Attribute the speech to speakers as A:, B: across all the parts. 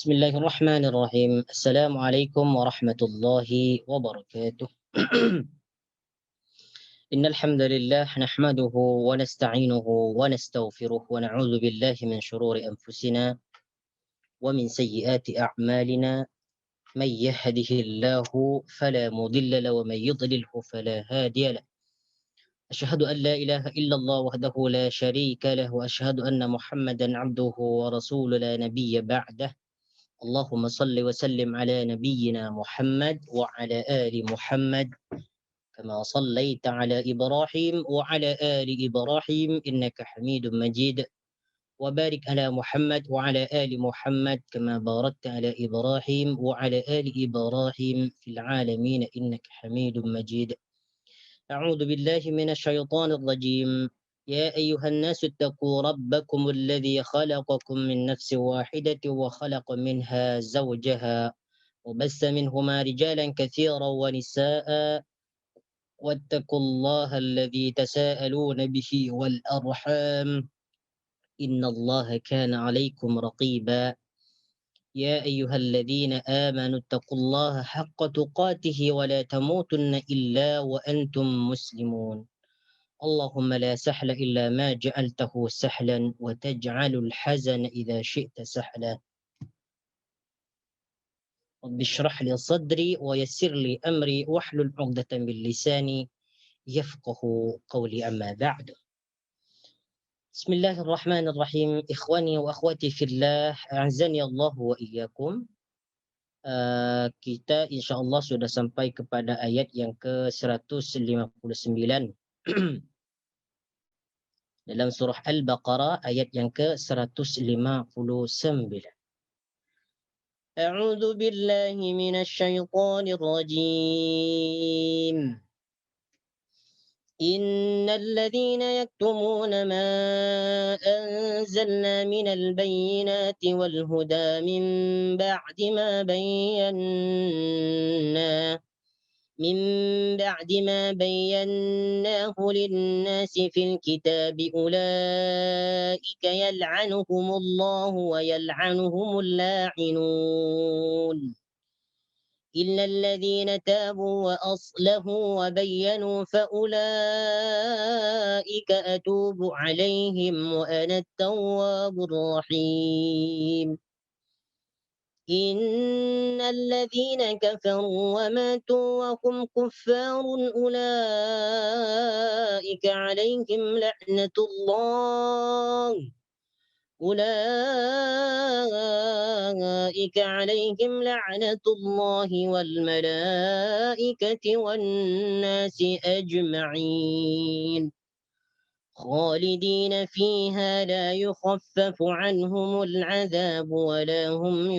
A: بسم الله الرحمن الرحيم. السلام عليكم ورحمة الله وبركاته. إن الحمد لله نحمده ونستعينه ونستغفره ونعوذ بالله من شرور أنفسنا ومن سيئات أعمالنا. من يهده الله فلا مضل له ومن يضلله فلا هادي له. أشهد أن لا إله إلا الله وحده لا شريك له وأشهد أن محمدا عبده ورسوله لا نبي بعده. اللهم صل وسلم على نبينا محمد وعلى آل محمد كما صليت على إبراهيم وعلى آل إبراهيم إنك حميد مجيد. وبارك على محمد وعلى آل محمد كما باركت على إبراهيم وعلى آل إبراهيم في العالمين إنك حميد مجيد. أعوذ بالله من الشيطان الرجيم. يا أيها الناس اتقوا ربكم الذي خلقكم من نفس واحدة وخلق منها زوجها وبث منهما رجالا كثيرا ونساء واتقوا الله الذي تساءلون به والأرحام إن الله كان عليكم رقيبا. يا أيها الذين آمنوا اتقوا الله حق تقاته ولا تموتن إلا وأنتم مسلمون. اللهم لا سهل إلا ما جعلته سهلا وتجعل الحزن إذا شئت سهلا. رب اشرح لي صدري ويسر لي أمري واحلل عقدة من لساني يفقه قولي. أما بعد. بسم الله الرحمن الرحيم. إخواني وأخواتي في الله أعزني الله وإياكم. Kita insya Allah sudah sampai kepada ayat yang ke-159 dalam surah Al-Baqarah, ayat yang ke-159. A'udzu billahi minasyaitonir rajim. إن الذين يكتمون ما أنزلنا من البينات والهدى من بعد ما بيناه للناس في الكتاب أولئك يلعنهم الله ويلعنهم اللاعنون إلا الذين تابوا وأصلحوا وبينوا فأولئك أتوب عليهم وأنا التواب الرحيم. إن الذين كفروا وماتوا وهم كفار أولئك عليهم لعنة الله والملائكة والناس أجمعين خالدين فيها لا يخفف عنهم العذاب ولا هم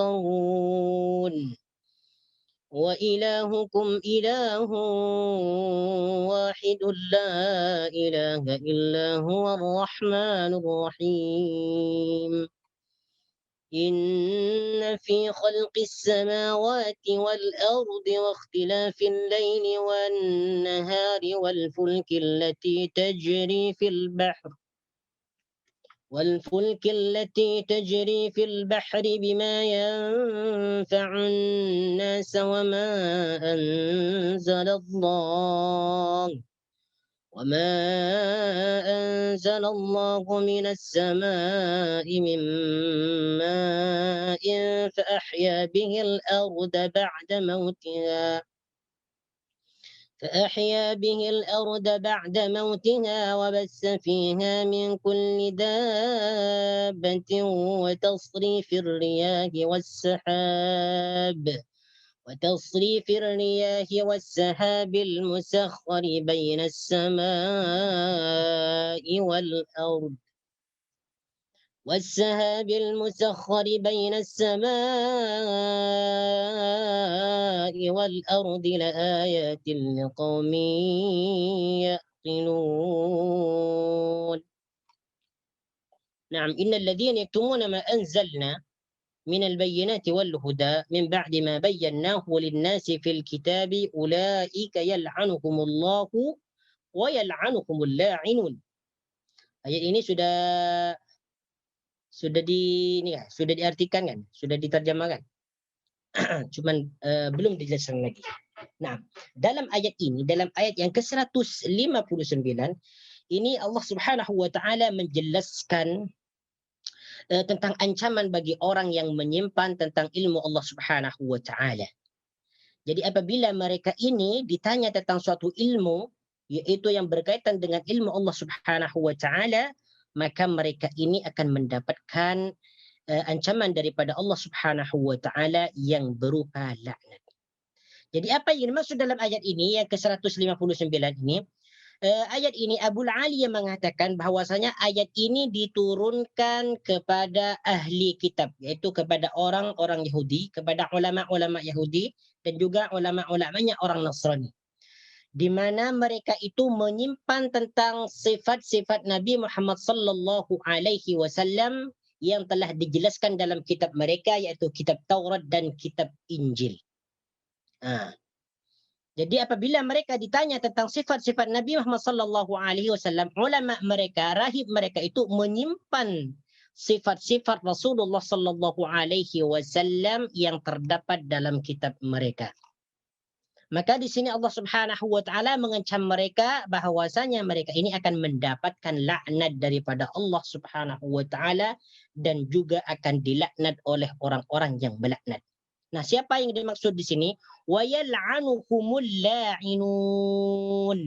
A: ينظرون وإلهكم إله واحد لا إله إلا هو الرحمن الرحيم. إن في خلق السماوات والأرض واختلاف الليل والنهار والفلك التي تجري في البحر بما ينفع الناس وما أنزل الله من السماء من ماء فأحيا به الأرض بعد موتها وبث فيها من كل دابة وتصريف الرياح والسحاب المسخر بين السماء والأرض لآيات لقوم يعقلون. نعم. إن الذين يكتمون ما أنزلنا من البينات والهدى من بعد ما بيناه للناس في الكتاب أولئك يلعنهم الله ويلعنهم اللاعنون. Ayat ini sudah Sudah ini ya, sudah diartikan kan? Sudah diterjemahkan? Cuman belum dijelaskan lagi. Nah, dalam ayat ini, dalam ayat yang ke-159, ini Allah Subhanahu wa taala menjelaskan tentang ancaman bagi orang yang menyimpan tentang ilmu Allah Subhanahu wa taala. Jadi apabila mereka ini ditanya tentang suatu ilmu, yaitu yang berkaitan dengan ilmu Allah Subhanahu wa taala, maka mereka ini akan mendapatkan ancaman daripada Allah Subhanahu wa taala yang berupa laknat. Jadi apa yang dimaksud dalam ayat ini yang ke-159 ini? Ayat ini Abu Ali yang mengatakan bahwasanya ayat ini diturunkan kepada ahli kitab, yaitu kepada orang-orang Yahudi, kepada ulama-ulama Yahudi dan juga ulama-ulamanya orang Nasrani, di mana mereka itu menyimpan tentang sifat-sifat Nabi Muhammad sallallahu alaihi wasallam yang telah dijelaskan dalam kitab mereka, yaitu kitab Taurat dan kitab Injil. Jadi apabila mereka ditanya tentang sifat-sifat Nabi Muhammad sallallahu alaihi wasallam, ulama mereka, rahib mereka itu menyimpan sifat-sifat Rasulullah sallallahu alaihi wasallam yang terdapat dalam kitab mereka. Maka di sini Allah Subhanahu wa taala mengancam mereka bahwasanya mereka ini akan mendapatkan laknat daripada Allah Subhanahu wa taala dan juga akan dilaknat oleh orang-orang yang melaknat. Nah, siapa yang dimaksud di sini? Wa yal'anuhumul la'inun.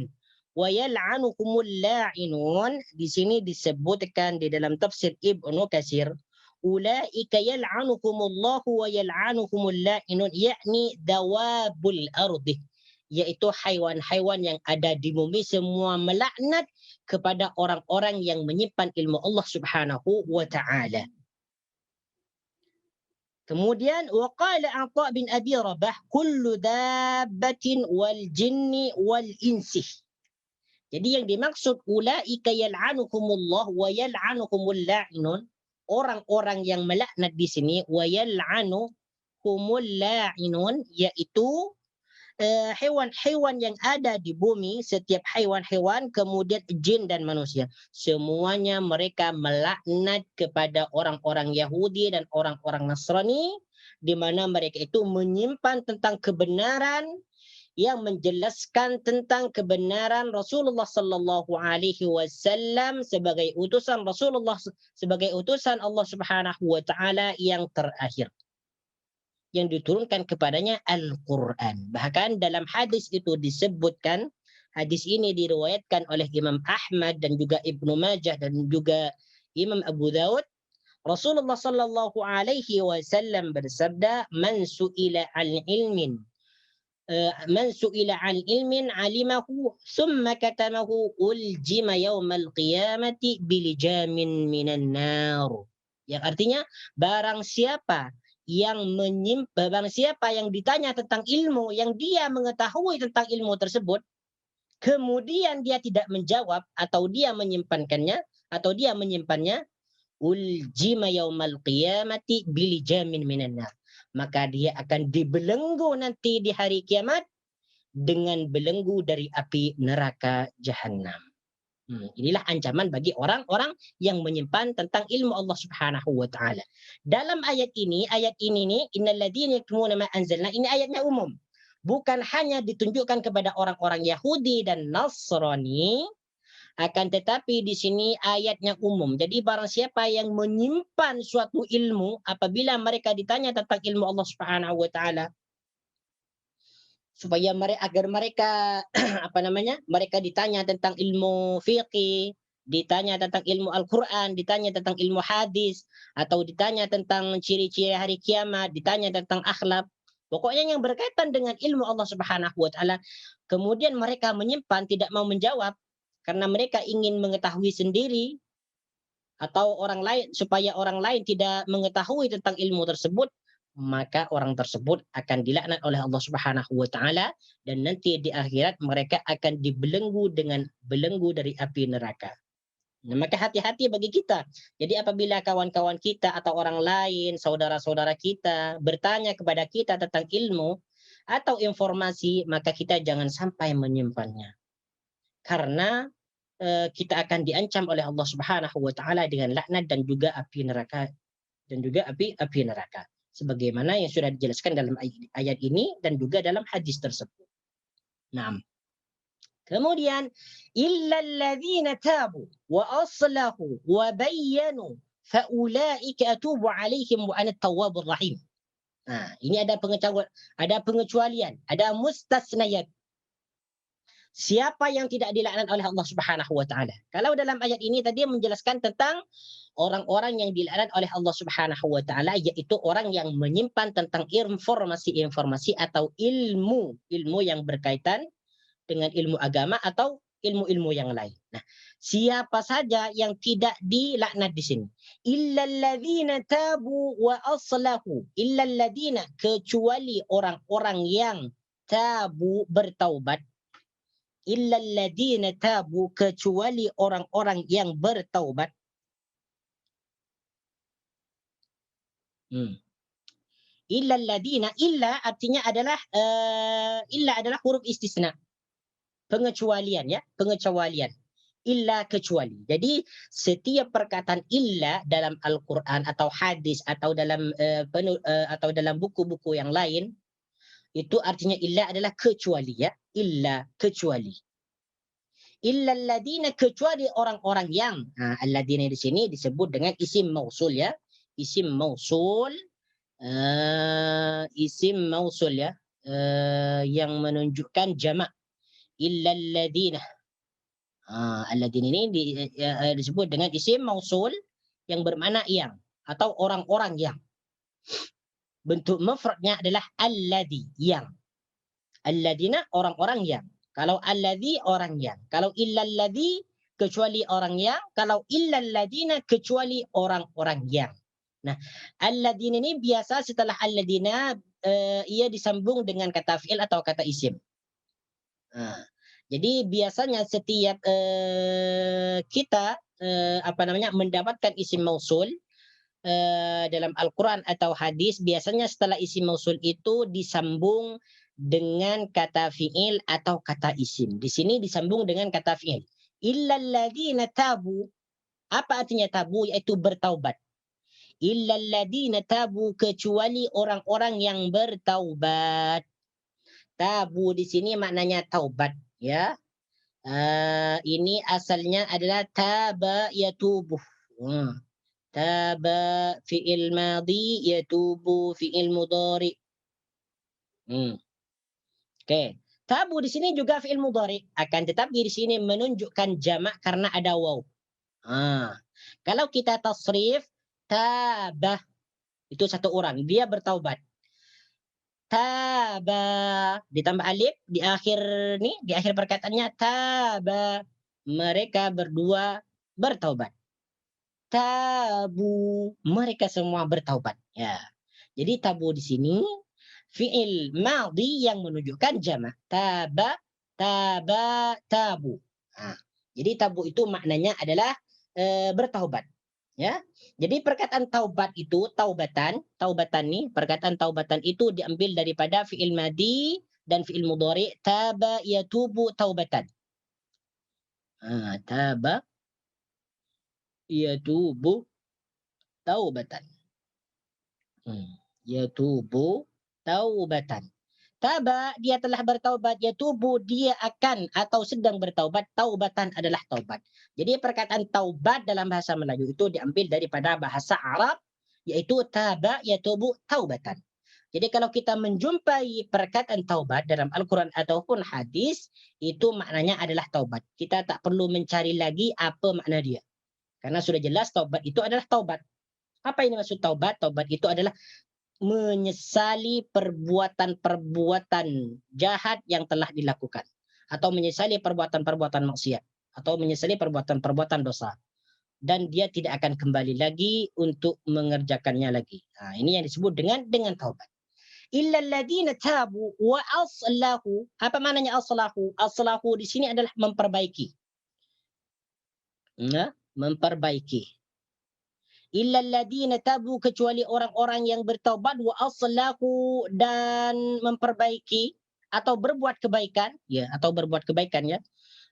A: Wa yal'anuhumul la'inun di sini disebutkan di dalam tafsir Ibnu Katsir, ulaika yal'anuhumullahu wa yal'anuhumul la'inun, yakni dawabul ardi, yaitu haiwan-haiwan yang ada di bumi semua melaknat kepada orang-orang yang menyimpan ilmu Allah Subhanahu wa taala. Kemudian waqala Atha bin Abi Rabah kullu dabbatin wal jinni wal insi. Jadi yang dimaksud ulaika yal'anukumullah wa yal'anukumul la'inun, orang-orang yang melaknat di sini, wa yal'anukumul la'inun, yaitu hewan-hewan yang ada di bumi, setiap hewan-hewan, kemudian jin dan manusia. Semuanya mereka melaknat kepada orang-orang Yahudi dan orang-orang Nasrani, di mana mereka itu menyimpan tentang kebenaran yang menjelaskan tentang kebenaran Rasulullah sallallahu alaihi wasallam sebagai utusan Rasulullah, sebagai utusan Allah Subhanahu wa taala yang terakhir, yang diturunkan kepadanya Al-Quran. Bahkan dalam hadis itu disebutkan, hadis ini diriwayatkan oleh Imam Ahmad dan juga Ibnu Majah dan juga Imam Abu Daud, Rasulullah sallallahu alaihi wasallam bersabda, man su'ila an ilmin alimahu thumma katamahu uljima yaumal qiyamati bilijamin minan nar. Yang artinya, barang siapa yang ditanya tentang ilmu, yang dia mengetahui tentang ilmu tersebut, kemudian dia tidak menjawab atau dia menyimpannya, uljima yaumal qiyamati bilijamin minan nar, maka dia akan dibelenggu nanti di hari kiamat dengan belenggu dari api neraka jahanam. Inilah ancaman bagi orang-orang yang menyimpan tentang ilmu Allah Subhanahu wa taala. Dalam ayat ini nih, innalladzina yaktumuna ma anzalna, ini ayatnya umum. Bukan hanya ditunjukkan kepada orang-orang Yahudi dan Nasrani, akan tetapi di sini ayatnya umum. Jadi barang siapa yang menyimpan suatu ilmu, apabila mereka ditanya tentang ilmu Allah Subhanahu wa taala, supaya agar mereka mereka ditanya tentang ilmu fiqih, ditanya tentang ilmu Al-Quran, ditanya tentang ilmu hadis, atau ditanya tentang ciri-ciri hari kiamat, ditanya tentang akhlak, pokoknya yang berkaitan dengan ilmu Allah Subhanahu wa taala, kemudian mereka menyimpan, tidak mau menjawab karena mereka ingin mengetahui sendiri, atau orang lain, supaya orang lain tidak mengetahui tentang ilmu tersebut, maka orang tersebut akan dilaknat oleh Allah Subhanahu wa taala, dan nanti di akhirat mereka akan dibelenggu dengan belenggu dari api neraka. Nah, maka hati-hati bagi kita. Jadi apabila kawan-kawan kita atau orang lain, saudara-saudara kita bertanya kepada kita tentang ilmu atau informasi, maka kita jangan sampai menyimpannya. Karena kita akan diancam oleh Allah Subhanahu wa taala dengan laknat dan juga api neraka, api neraka. Sebagaimana yang sudah dijelaskan dalam ayat ini dan juga dalam hadis tersebut. Nah, kemudian illal ladzina tabu wa aslahu wa bayyanu faulaika atubu alaihim wa ana tawwabur rahim. Nah, ini ada pengecualian, ada mustasnayat. Siapa yang tidak dilaknat oleh Allah Subhanahu wa taala? Kalau dalam ayat ini tadi menjelaskan tentang orang-orang yang dilaknat oleh Allah Subhanahu wa taala, yaitu orang yang menyimpan tentang informasi-informasi atau ilmu yang berkaitan dengan ilmu agama atau ilmu-ilmu yang lain. Nah, siapa saja yang tidak dilaknat di sini? Illal ladzina tabu wa aslahu. Illal ladzina, kecuali orang-orang yang tabu, bertaubat. Illal ladzina tabu, kecuali orang-orang yang bertaubat. Illal ladzina, illa artinya adalah illa adalah huruf istisna. Pengecualian, ya, pengecualian. Illa, kecuali. Jadi setiap perkataan illa dalam Al-Qur'an atau hadis atau dalam buku-buku yang lain, itu artinya illa adalah kecuali, ya. Illa, kecuali. Illa alladina, kecuali orang-orang yang. Alladina di sini disebut dengan isim mausul, ya. Isim mausul, ya, yang menunjukkan jamak. Illa alladina. Alladina ini disebut dengan isim mausul yang bermakna yang atau orang-orang yang. Bentuk mufradnya adalah alladhi, yang. Alladina, orang-orang yang. Kalau alladhi, orang yang. Kalau illalladhi, kecuali orang yang. Kalau illalladina, kecuali orang-orang yang. Nah, alladina ini biasa setelah alladina ia disambung dengan kata fi'il atau kata isim. Jadi biasanya setiap kita mendapatkan isim mausul dalam Al-Quran atau hadis, biasanya setelah isim mausul itu disambung dengan kata fi'il atau kata isim. Di sini disambung dengan kata fi'il. Illal ladzina tabu. Apa artinya tabu? Yaitu bertaubat. Illal ladzina tabu, kecuali orang-orang yang bertaubat. Tabu di sini maknanya taubat, ya. Ini asalnya adalah taba yatubu. Taba fi'il madhi, yatubu fi'il mudhari. Oke. Tabu di sini juga fi'il mudhari, akan tetapi di sini menunjukkan jamak karena ada waw. Kalau kita tasrif tabah, itu satu orang, dia bertaubat. Taba ditambah alif di akhir perkataannya, taba, mereka berdua bertaubat. Tabu, mereka semua bertaubat, ya. Jadi tabu di sini fi'il madhi yang menunjukkan jamak. Taba, tabu. Jadi tabu itu maknanya adalah bertaubat, ya. Jadi perkataan taubat itu, taubatan nih, perkataan taubatan itu diambil daripada fi'il madhi dan fi'il mudhari. Taba yatubu taubatan. Taba yatubu taubatan. Yatubu taubatan. Taba, dia telah bertaubat. Yatubu, dia akan atau sedang bertaubat. Taubatan adalah taubat. Jadi perkataan taubat dalam bahasa Melayu itu diambil daripada bahasa Arab, yaitu taba yatubu taubatan. Jadi kalau kita menjumpai perkataan taubat dalam Al-Quran ataupun hadis, itu maknanya adalah taubat. Kita tak perlu mencari lagi apa makna dia. Karena sudah jelas taubat itu adalah taubat. Apa ini maksud taubat? Taubat itu adalah menyesali perbuatan-perbuatan jahat yang telah dilakukan, atau menyesali perbuatan-perbuatan maksiat, atau menyesali perbuatan-perbuatan dosa, dan dia tidak akan kembali lagi untuk mengerjakannya lagi. Ini yang disebut dengan taubat. Illal ladzina tabu wa aslahu. Apa maknanya aslahu? Aslahu di sini adalah memperbaiki. Memperbaiki. Illal ladzina tabu, kecuali orang-orang yang bertaubat, wa aslahu, dan memperbaiki atau berbuat kebaikan, ya, atau berbuat kebaikan, ya.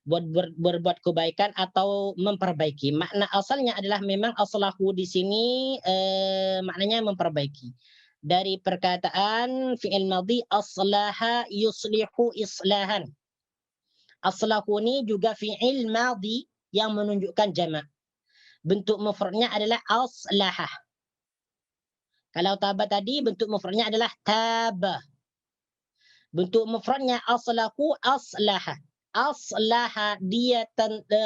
A: berbuat kebaikan atau memperbaiki. Makna asalnya adalah memang aslahu di sini maknanya memperbaiki. Dari perkataan fi'il madhi aslaha yuslihu islahan. Aslahu ini juga fi'il madhi yang menunjukkan jamak. Bentuk mufradnya adalah aslaha. Kalau taba tadi bentuk mufradnya adalah taba. Bentuk mufradnya aslahu aslaha. Aslaha dia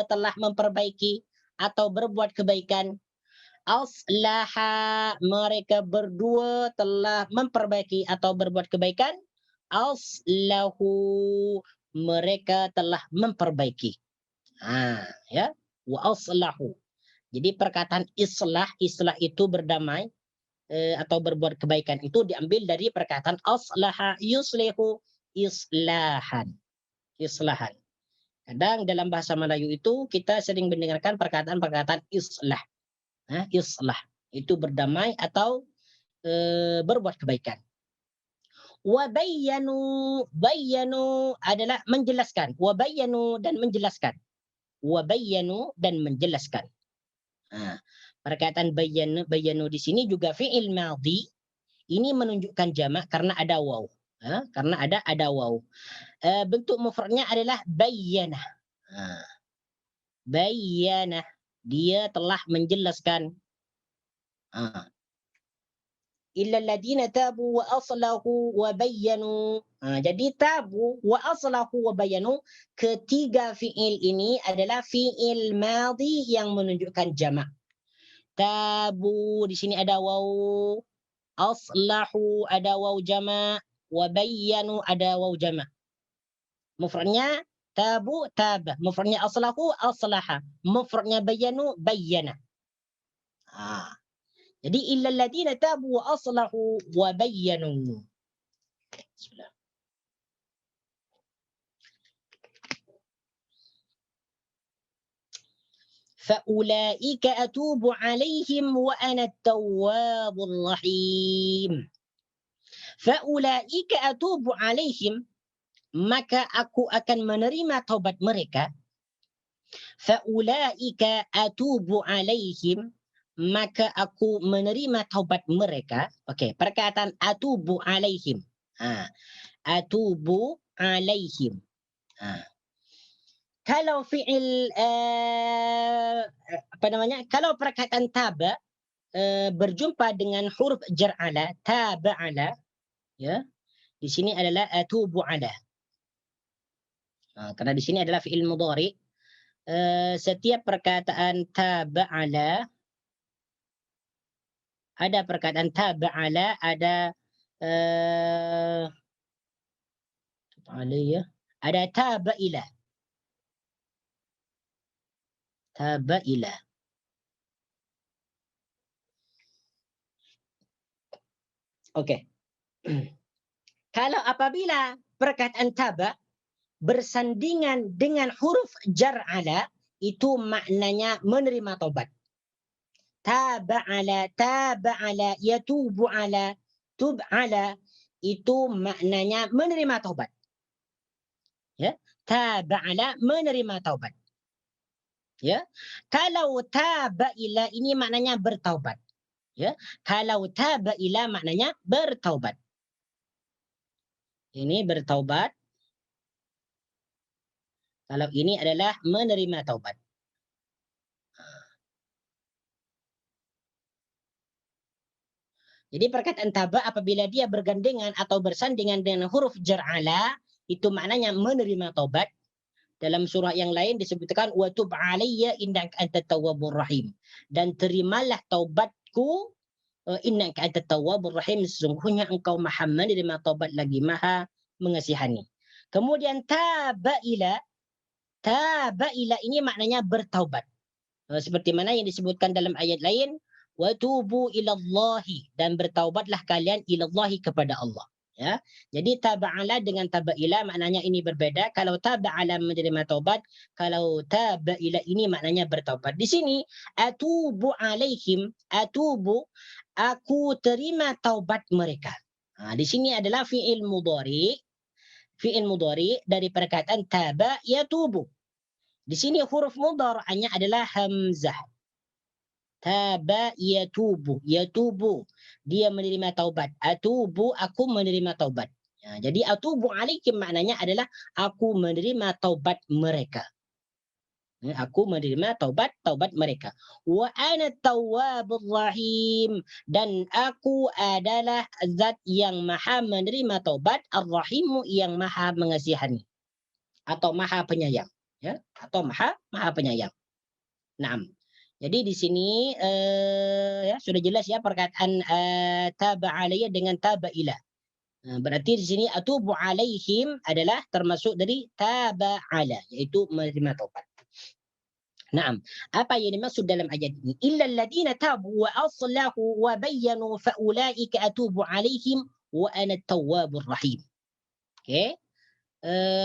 A: telah memperbaiki atau berbuat kebaikan. Aslaha mereka berdua telah memperbaiki atau berbuat kebaikan. Aslahu mereka telah memperbaiki. Ya. Wa aslahu. Jadi perkataan islah itu berdamai atau berbuat kebaikan itu diambil dari perkataan aslaha yuslihu islahan. Islahan. Kadang dalam bahasa Melayu itu kita sering mendengarkan perkataan-perkataan islah. Islah itu berdamai atau berbuat kebaikan. Wa bayyanu, bayyanu adalah menjelaskan. Wa bayyanu dan menjelaskan. Wa bayyanu dan menjelaskan. Perkataan bayyanu di sini juga fi'il madhi. Ini menunjukkan jamak karena ada waw. Karena ada waw. Bentuk mufradnya adalah bayyana. Bayyana. Dia telah menjelaskan. Illa alladhina tabu wa aslahu wa bayyanu. Jadi tabu wa aslahu wa bayyanu, ketiga fi'il ini adalah fi'il madhi yang menunjukkan jamak. Tabu di sini ada waw, aslahu ada waw jamak, wa bayyanu ada waw jamak. Mufradnya tabu taba, mufradnya aslahu aslaha, mufradnya bayyanu bayyana. Jadi illa alladziina tabu wa aslahu wa bayyanu. Bismillah. فَأُولَٰئِكَ أَتُوبُ عَلَيْهِمْ وَأَنَا التَّوَّابُ الرَّحِيمُ. فَأُولَٰئِكَ أَتُوبُ عَلَيْهِمْ, maka aku akan menerima taubat mereka. فَأُولَٰئِكَ أَتُوبُ عَلَيْهِمْ, maka aku menerima taubat mereka. Okey, perkataan atubu alaihim. Atubu alaihim. Kalau fi'il kalau perkataan taba berjumpa dengan huruf jar ala, taba ala, ya. Di sini adalah atubu ala. Karena di sini adalah fi'il mudhari. Setiap perkataan taba ala, ada perkataan taba ala, ada ada taba ila. Taba ila. Okey. Kalau apabila perkataan taba bersandingan dengan huruf jar ala, itu maknanya menerima taubat. Taba ala, yatubu ala, tub ala, itu maknanya menerima taubat. Ya, taba ala menerima taubat. Ya, kalau taba ila ini maknanya bertaubat. Ya, kalau taba ila maknanya bertaubat. Ini bertaubat. Kalau ini adalah menerima taubat. Jadi perkataan taba apabila dia bergandengan atau bersandingan dengan huruf jar ala, itu maknanya menerima taubat. Dalam surah yang lain disebutkan wa tub alayya innaka antat tawwabur rahim, dan terimalah taubatku innaka antat tawwabur rahim, sesungguhnya engkau Maha menerima taubat lagi Maha mengasihani. Kemudian taba ila ini maknanya bertaubat. Seperti mana yang disebutkan dalam ayat lain, wa tubu ilallahi, dan bertaubatlah kalian ilallahi kepada Allah. Ya, jadi taba'ala dengan taba'ila maknanya ini berbeda. Kalau taba'ala menerima taubat, kalau taba'ila ini maknanya bertaubat. Di sini atubu alaihim, atubu, aku terima taubat mereka. Di sini adalah fi'il mudhari dari perkataan taba yatubu. Di sini huruf mudhara'nya adalah hamzah. Taba yatubu, yatubu. Dia menerima taubat. Atubu, aku menerima taubat. Ya, jadi atubu alaikum maknanya adalah aku menerima taubat mereka. Ya, aku menerima taubat mereka. Wa ana tawwabur rahim, dan aku adalah zat yang maha menerima taubat, ar-rahimu yang maha mengasihani atau maha penyayang, ya, atau maha penyayang. Naam. Jadi di sini ya sudah jelas ya perkataan taba alayya dengan taba ila. Berarti di sini atubu alaihim adalah termasuk dari taba ala, yaitu menerima taubat. Naam. Apa yang dimaksud dalam ayat ini? Illa alladziina tabu wa aslahu wa bayyanu fa ulaika atubu alaihim wa ana at-tawwabur rahim. Okey.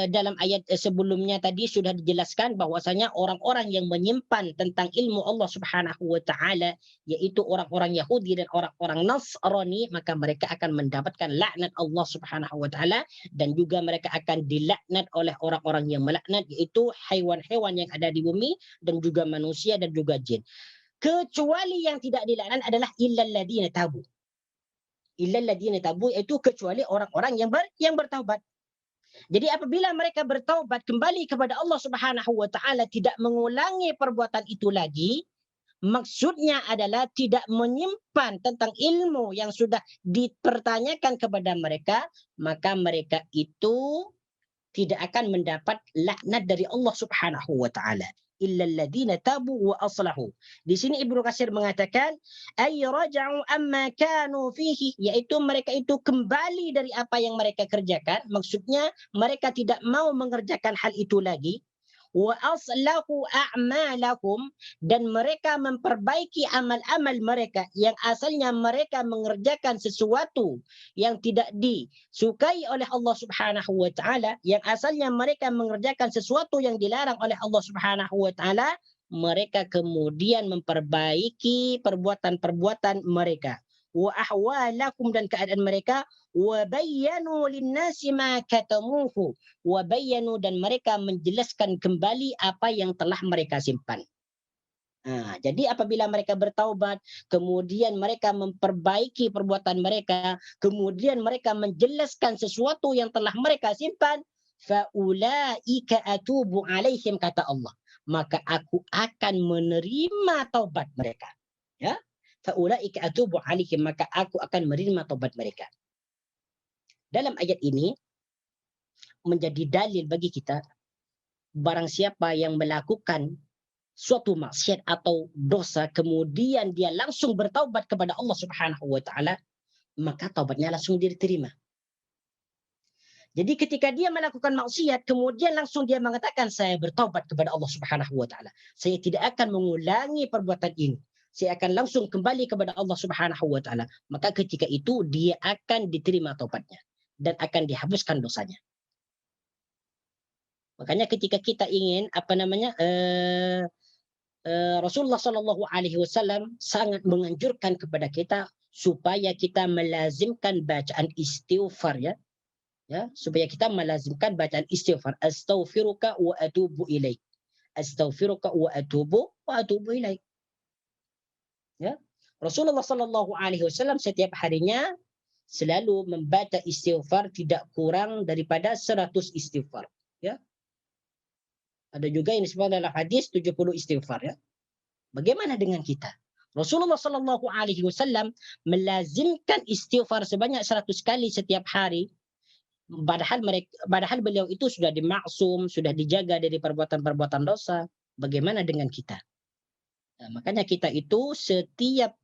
A: Dalam ayat sebelumnya tadi sudah dijelaskan bahwasanya orang-orang yang menyimpan tentang ilmu Allah Subhanahu wa taala, yaitu orang-orang Yahudi dan orang-orang Nasrani, maka mereka akan mendapatkan laknat Allah Subhanahu wa taala, dan juga mereka akan dilaknat oleh orang-orang yang melaknat, yaitu haiwan-haiwan yang ada di bumi dan juga manusia dan juga jin. Kecuali yang tidak dilaknat adalah illal ladzina tabu. Illal ladzina tabu, itu kecuali orang-orang yang bertaubat. Jadi apabila mereka bertaubat kembali kepada Allah Subhanahu wa taala, tidak mengulangi perbuatan itu lagi, maksudnya adalah tidak menyimpan tentang ilmu yang sudah dipertanyakan kepada mereka, maka mereka itu tidak akan mendapat laknat dari Allah Subhanahu wa taala. Illa alladziina tabu wa aslahu. Di sini Ibnu Katsir mengatakan ay raja'u amma kanu fihi, yaitu mereka itu kembali dari apa yang mereka kerjakan, maksudnya mereka tidak mau mengerjakan hal itu lagi. Wa aslahu a'malahum, dan mereka memperbaiki amal-amal mereka yang asalnya mereka mengerjakan sesuatu yang tidak disukai oleh Allah Subhanahu wa taala, yang asalnya mereka mengerjakan sesuatu yang dilarang oleh Allah Subhanahu wa taala, mereka kemudian memperbaiki perbuatan-perbuatan mereka. Wa ahwalakum, dan keadaan mereka. Wa bayyanu linnasi ma katamuhu, wa bayyanu, dan mereka menjelaskan kembali apa yang telah mereka simpan. Jadi apabila mereka bertaubat, kemudian mereka memperbaiki perbuatan mereka, kemudian mereka menjelaskan sesuatu yang telah mereka simpan, faulaika atubu alaihim, kata Allah, maka aku akan menerima taubat mereka. Ya, faulaika atubu alaihim, maka aku akan menerima taubat mereka. Dalam ayat ini menjadi dalil bagi kita, barang siapa yang melakukan suatu maksiat atau dosa kemudian dia langsung bertaubat kepada Allah Subhanahu wa taala, maka taubatnya langsung diterima. Jadi ketika dia melakukan maksiat kemudian langsung dia mengatakan saya bertaubat kepada Allah Subhanahu wa taala, saya tidak akan mengulangi perbuatan ini, saya akan langsung kembali kepada Allah Subhanahu wa taala, maka ketika itu dia akan diterima taubatnya dan akan dihapuskan dosanya. Makanya ketika kita ingin Rasulullah Shallallahu Alaihi Wasallam sangat menganjurkan kepada kita supaya kita melazimkan bacaan istighfar, ya, supaya kita melazimkan bacaan istighfar. Astaghfiruka wa atubu ilaik. Astaghfiruka wa atubu ilaik. Ya. Rasulullah Shallallahu Alaihi Wasallam setiap harinya selalu membaca istighfar tidak kurang daripada 100 istighfar. Ya. Ada juga yang disebut dalam hadis 70 istighfar. Ya. Bagaimana dengan kita? Rasulullah Shallallahu Alaihi Wasallam melazimkan istighfar sebanyak 100 kali setiap hari. Padahal beliau itu sudah dimaksum, sudah dijaga dari perbuatan-perbuatan dosa. Bagaimana dengan kita? Nah, makanya kita itu setiap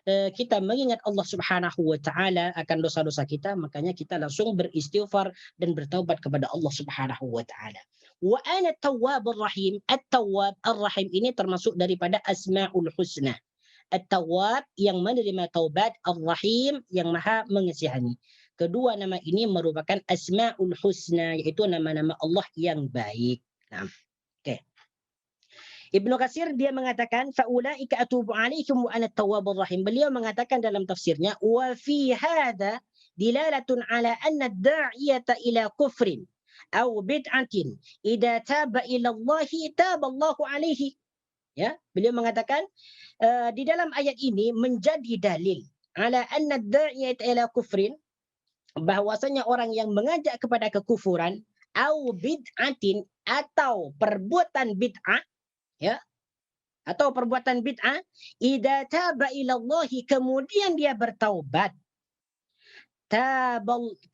A: kita mengingat Allah Subhanahu wa taala akan dosa-dosa kita, makanya kita langsung beristighfar dan bertaubat kepada Allah Subhanahu wa taala. Wa ana tawwabur rahim. At-tawwab, ar-rahim ini termasuk daripada asmaul husna. At-tawwab yang menerima taubat, ar-rahim yang maha mengasihani. Kedua nama ini merupakan asmaul husna, yaitu nama-nama Allah yang baik. Nah, oke. Ibnu Katsir dia mengatakan faulaika atubu alaihim wa ana tawwabur rahim. Beliau mengatakan dalam tafsirnya wa fi hadza dilalatun ala anna ad-da'iyata ila kufrin
B: aw bid'atin idza taba ila Allah taballahu alaihi. Ya, beliau mengatakan di dalam ayat ini menjadi dalil ala anna ad-da'iya ila kufrin, bahwasanya orang yang mengajak kepada kekufuran au bid'atin atau perbuatan bid'ah, ya, atau perbuatan bid'ah, idza taba ila Allah, kemudian dia bertaubat,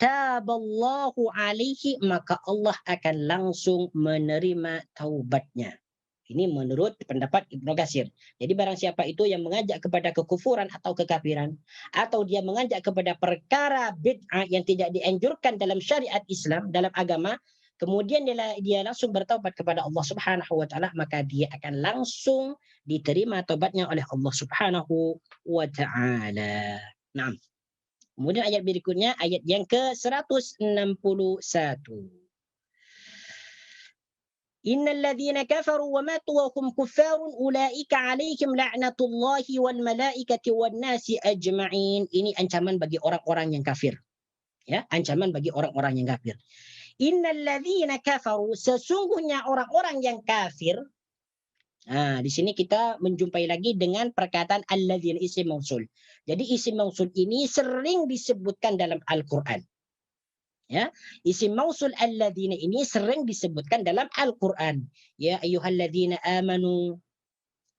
B: taballahu alaihi, maka Allah akan langsung menerima taubatnya. Ini menurut pendapat Ibnu Katsir. Jadi barang siapa itu yang mengajak kepada kekufuran atau kekafiran, atau dia mengajak kepada perkara bid'ah yang tidak dianjurkan dalam syariat Islam, dalam agama, kemudian dia langsung bertaubat kepada Allah Subhanahu wa taala, maka dia akan langsung diterima taubatnya oleh Allah Subhanahu wa taala. Nah, kemudian ayat berikutnya, ayat yang ke-161. Innal ladzina kafaru wa matu wa hum kuffarun ulaika 'alaihim la'natullahi wal malaikati wan nasi ajma'in. Ini ancaman bagi orang-orang yang kafir. Ya, ancaman bagi orang-orang yang kafir. Innal ladzina kafaru, sesungguhnya orang-orang yang kafir. Nah, di sini kita menjumpai lagi dengan perkataan alladzina, isim mausul. Jadi isim mausul ini sering disebutkan dalam Al-Qur'an. Ya, isim mausul alladzina ini sering disebutkan dalam Al-Qur'an. Ya ayyuhalladzina amanu,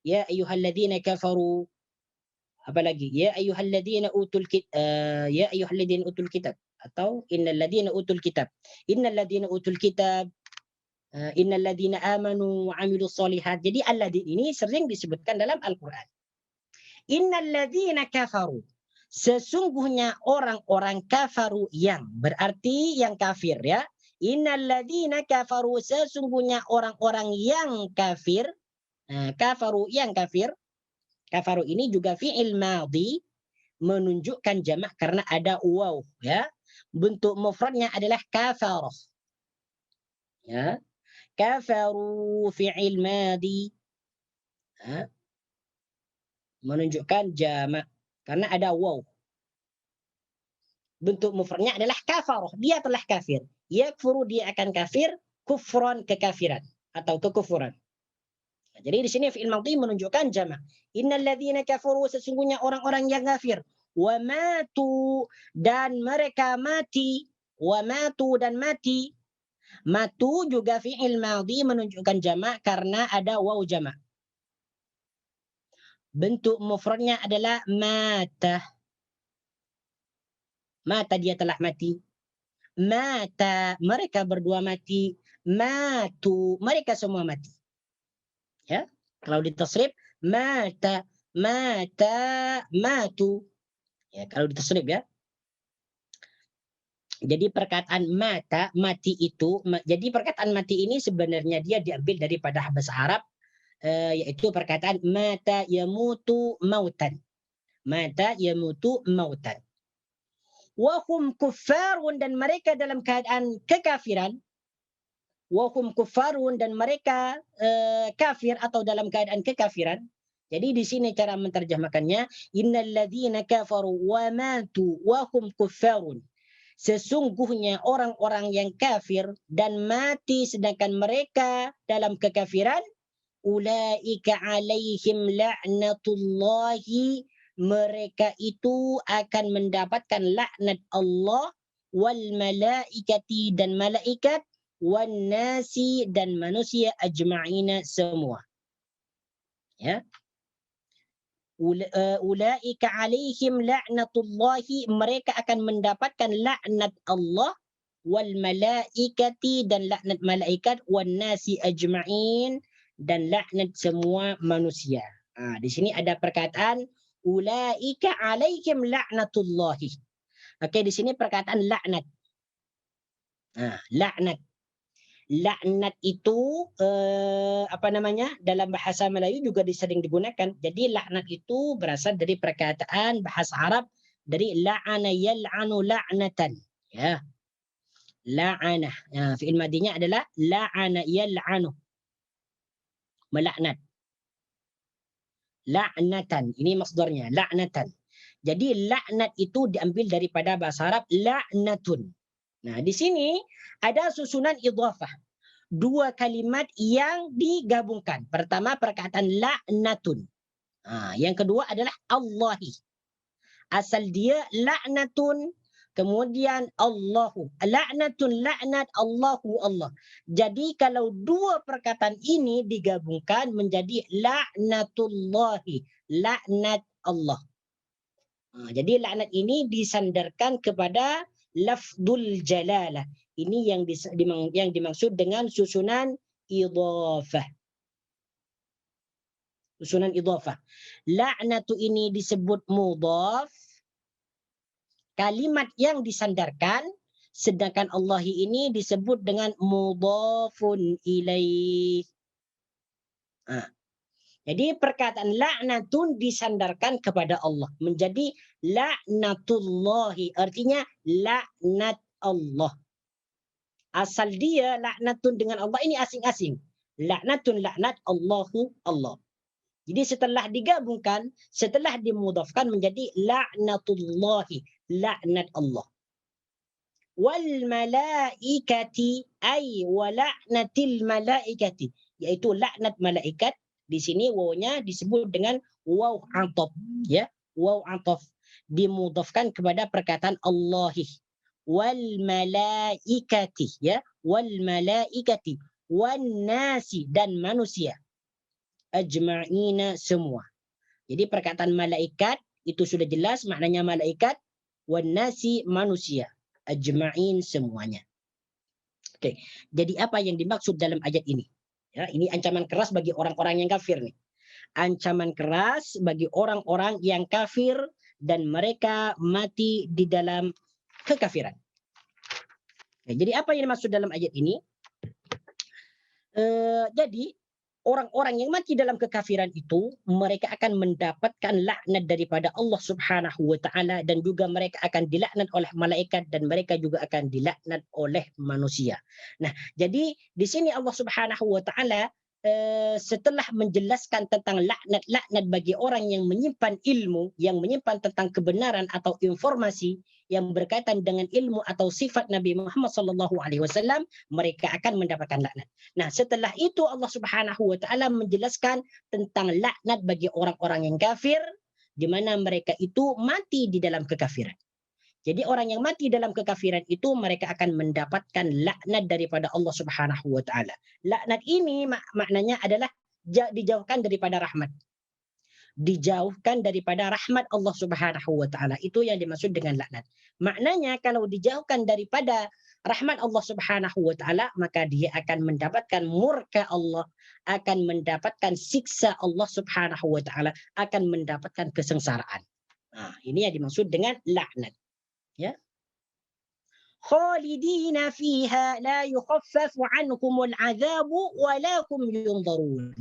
B: ya ayyuhalladzina kafaru, apalagi ya ayyuhalladzina utul ya ayyuhalladzina utul kitab, atau innalladzina utul kitab. Innalladzina utul kitab, innalladzina amanu wa amilus solihat. Jadi alladzina ini sering disebutkan dalam Al-Qur'an. Innalladzina kafaru, sesungguhnya orang-orang kafaru, yang berarti yang kafir, ya. Innalladzina kafaru, sesungguhnya orang-orang yang kafir. Kafaru, yang kafir. Kafaru ini juga fi'il madhi menunjukkan jamak karena ada waw, ya. Bentuk mufradnya adalah kafarah. Ya. Kafaru fi'il madhi, ya, menunjukkan jamak karena ada waw. Bentuk mufradnya adalah kafarah, dia telah kafir. Yakfuru, dia akan kafir, kufran, kekafiran atau kekufuran. Jadi di sini fi'il madhi menunjukkan jamak. Innal ladzina kafaru, sesungguhnya orang-orang yang kafir, wa matu, dan mereka mati, wa matu, dan mati. Matu juga fi'il madhi menunjukkan jamak karena ada waw jamak. Bentuk mufradnya adalah mata. Mata, dia telah mati. Mata, mereka berdua mati. Matu, mereka semua mati. Ya, kalau ditasrif mata, mata, matu. Ya, kalau ditasrif, ya. Jadi perkataan mata, mati itu, jadi perkataan mati ini sebenarnya dia diambil daripada bahasa Arab, yaitu perkataan mata yamutu mautan. Mata yamutu mautan. Wahum kuffarun, dan mereka dalam keadaan kekafiran. Wahum kuffarun, dan mereka kafir atau dalam keadaan kekafiran. Jadi di sini cara menterjemahkannya, innal ladzina kafaru wa matu wa hum kuffarun. Sesungguhnya orang-orang yang kafir dan mati sedangkan mereka dalam kekafiran, ulaika alaihim la'natullahi, mereka itu akan mendapatkan laknat Allah, wal malaikati, dan malaikat, wan nasi, dan manusia, ajma'ina, semua. Ya. Ulaika alaihim la'natullahi, mereka akan mendapatkan laknat Allah, wal malaikati, dan laknat malaikat, wan nasi ajma'in, dan laknat semua manusia. Di sini ada perkataan ulaika alaihim la'natullahi. Oke, di sini perkataan laknat. Laknat. Laknat itu dalam bahasa Melayu juga sering digunakan. Jadi laknat itu berasal dari perkataan bahasa Arab dari la'ana yal'anu la'natan. Ya. La'ana. Fi'il madinya adalah la'ana yal'anu. Melaknat. La'natan. Ini masdarnya, la'natan. Jadi laknat itu diambil daripada bahasa Arab la'natun. Nah, di sini ada susunan idhafah. Dua kalimat yang digabungkan. Pertama perkataan la'natun. Yang kedua adalah Allahi. Asal dia la'natun, kemudian Allahu. La'natun, la'nat, Allahu, Allah. Jadi kalau dua perkataan ini digabungkan menjadi la'natullahi, la'nat Allah. Jadi laknat ini disandarkan kepada lafdul jalalah. Ini yang dimaksud dengan susunan idhafah. Susunan idhafah. Laknatu ini disebut mudhaf, kalimat yang disandarkan, sedangkan Allah ini disebut dengan mudhafun ilaih. Jadi perkataan laknatun disandarkan kepada Allah. Menjadi laknatullahi. Artinya laknat Allah. Asal dia laknatun dengan Allah ini asing-asing. Laknatun, laknat, Allahu, Allah. Jadi setelah digabungkan, setelah dimudhafkan menjadi laknatullahi. Laknat Allah. Wal malaikati ay wa laknatil malaikati. Yaitu laknat malaikat. Di sini wawnya disebut dengan waw ataf, ya, waw ataf dimudhafkan kepada perkataan Allahi. Wal malaikati, ya, wal malaikati, wan nasi, dan manusia, ajma'ina, semua. Jadi perkataan malaikat itu sudah jelas maknanya malaikat, wan nasi, manusia, ajma'in, semuanya. Oke, jadi apa yang dimaksud dalam ayat ini? Ya, ini ancaman keras bagi orang-orang yang kafir nih. Ancaman keras bagi orang-orang yang kafir dan mereka mati di dalam kekafiran. Jadi apa yang dimaksud dalam ayat ini? Jadi orang-orang yang mati dalam kekafiran itu mereka akan mendapatkan laknat daripada Allah Subhanahu wa taala, dan juga mereka akan dilaknat oleh malaikat, dan mereka juga akan dilaknat oleh manusia. Nah, jadi di sini Allah Subhanahu wa taala setelah menjelaskan tentang laknat-laknat bagi orang yang menyimpan ilmu, yang menyimpan tentang kebenaran atau informasi yang berkaitan dengan ilmu atau sifat Nabi Muhammad SAW, mereka akan mendapatkan laknat. Nah, setelah itu Allah Subhanahu wa taala menjelaskan tentang laknat bagi orang-orang yang kafir, di mana mereka itu mati di dalam kekafiran. Jadi orang yang mati dalam kekafiran itu mereka akan mendapatkan laknat daripada Allah Subhanahu wa taala. Laknat ini maknanya adalah dijauhkan daripada rahmat. Dijauhkan daripada rahmat Allah Subhanahu wa taala. Itu yang dimaksud dengan laknat. Maknanya kalau dijauhkan daripada rahmat Allah Subhanahu wa taala, maka dia akan mendapatkan murka Allah, akan mendapatkan siksa Allah Subhanahu wa taala, akan mendapatkan kesengsaraan. Nah, ini yang dimaksud dengan laknat. Ya. Khalidina fiha la yukhaffafu anhumul adzabu wa la hum yunzarun.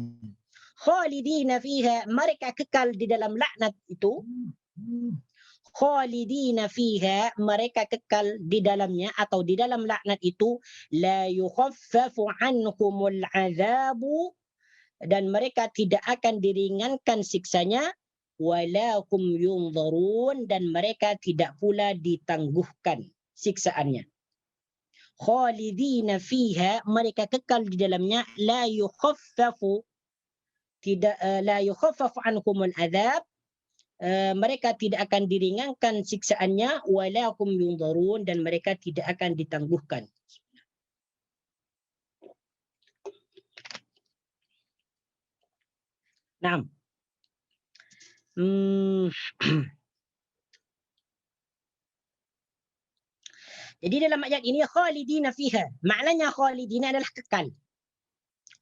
B: Khalidina fiha, mereka kekal di dalam laknat itu. Khalidina fiha, mereka kekal di dalamnya atau di dalam laknat itu. La yukhaffafu anhumul adzabu, dan mereka tidak akan diringankan siksanya. Walakum yunzarun, dan mereka tidak pula ditangguhkan siksaannya. Khalidina fiha, mereka kekal di dalamnya. La yukhaffafu, tidak, la yukhaffafu anhumul adzab, mereka tidak akan diringankan siksaannya. Walakum yunzarun, dan mereka tidak akan ditangguhkan. Naam. Jadi dalam ayat ini khalidina fiha, maknanya khalidina adalah kekal.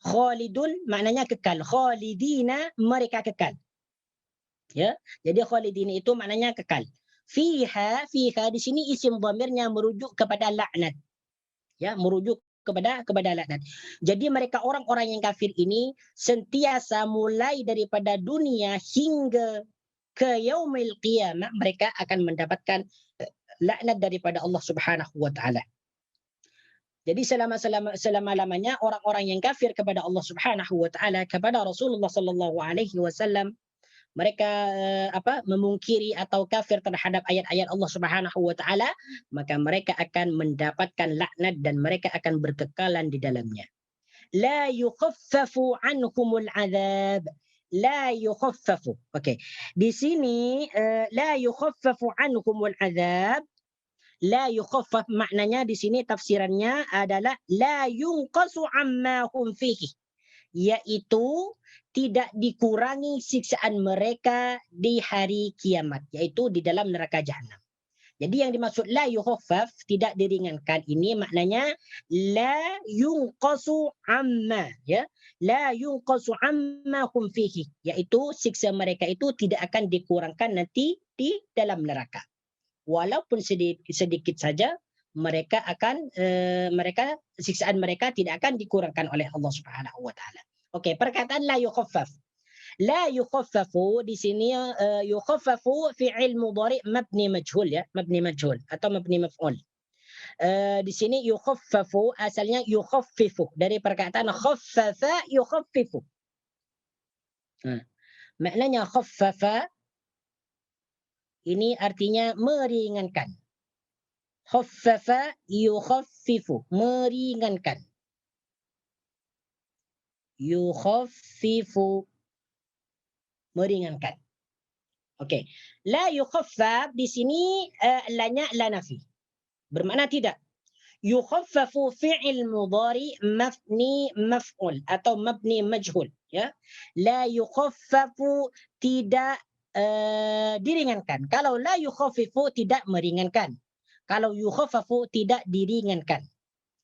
B: Khalidun maknanya kekal, khalidina mereka kekal. Ya, jadi khalidina itu maknanya kekal. Fiha, fiha di sini isim dhamirnya merujuk kepada laknat. Ya, merujuk kepada laknat. Jadi mereka orang-orang yang kafir ini sentiasa mulai daripada dunia hingga ke yaumil qiyamah mereka akan mendapatkan laknat daripada Allah Subhanahu wa taala. Jadi selama-lamanya orang-orang yang kafir kepada Allah Subhanahu wa taala, kepada Rasulullah sallallahu alaihi wasallam, mereka memungkiri atau kafir terhadap ayat-ayat Allah Subhanahu wa taala, maka mereka akan mendapatkan laknat dan mereka akan berkekalan di dalamnya. La yukhaffafu anhumul azab. La yukhaffafu. Okey. Di sini la yukhaffafu anhumul azab. La yukhaffaf maknanya di sini tafsirannya adalah la yunqasu amma hum fihi, yaitu tidak dikurangi siksaan mereka di hari kiamat, yaitu di dalam neraka jahanam. Jadi yang dimaksud la yukhaffaf, tidak diringankan, ini maknanya la yunqasu amma, ya. La yunqasu amma hum fihi, yaitu siksa mereka itu tidak akan dikurangkan nanti di dalam neraka. Walaupun sedikit saja mereka akan siksaan mereka tidak akan dikurangkan oleh Allah Subhanahu wa taala. Okey, perkataan la yukhaffaf. La yukhaffafu di sini yukhaffafu fi'il mudhari mabni majhul, ya, mabni majhul atau mabni maf'ul. Di sini yukhaffafu asalnya yukhaffifu dari perkataan khaffafa yukhaffifu. Maknanya khaffafa ini artinya meringankan. Khaffafa yukhaffifu, meringankan. Yukhaffifu, meringankan. Okey. La yukhaffaf di sini lanya la nafi. Bermakna tidak. Yukhaffafu fi'il mudhari mabni maf'ul atau mabni majhul, ya. La yukhaffafu tidak diringankan. Kalau la yukhaffifu tidak meringankan. Kalau yukhaffafu tidak diringankan.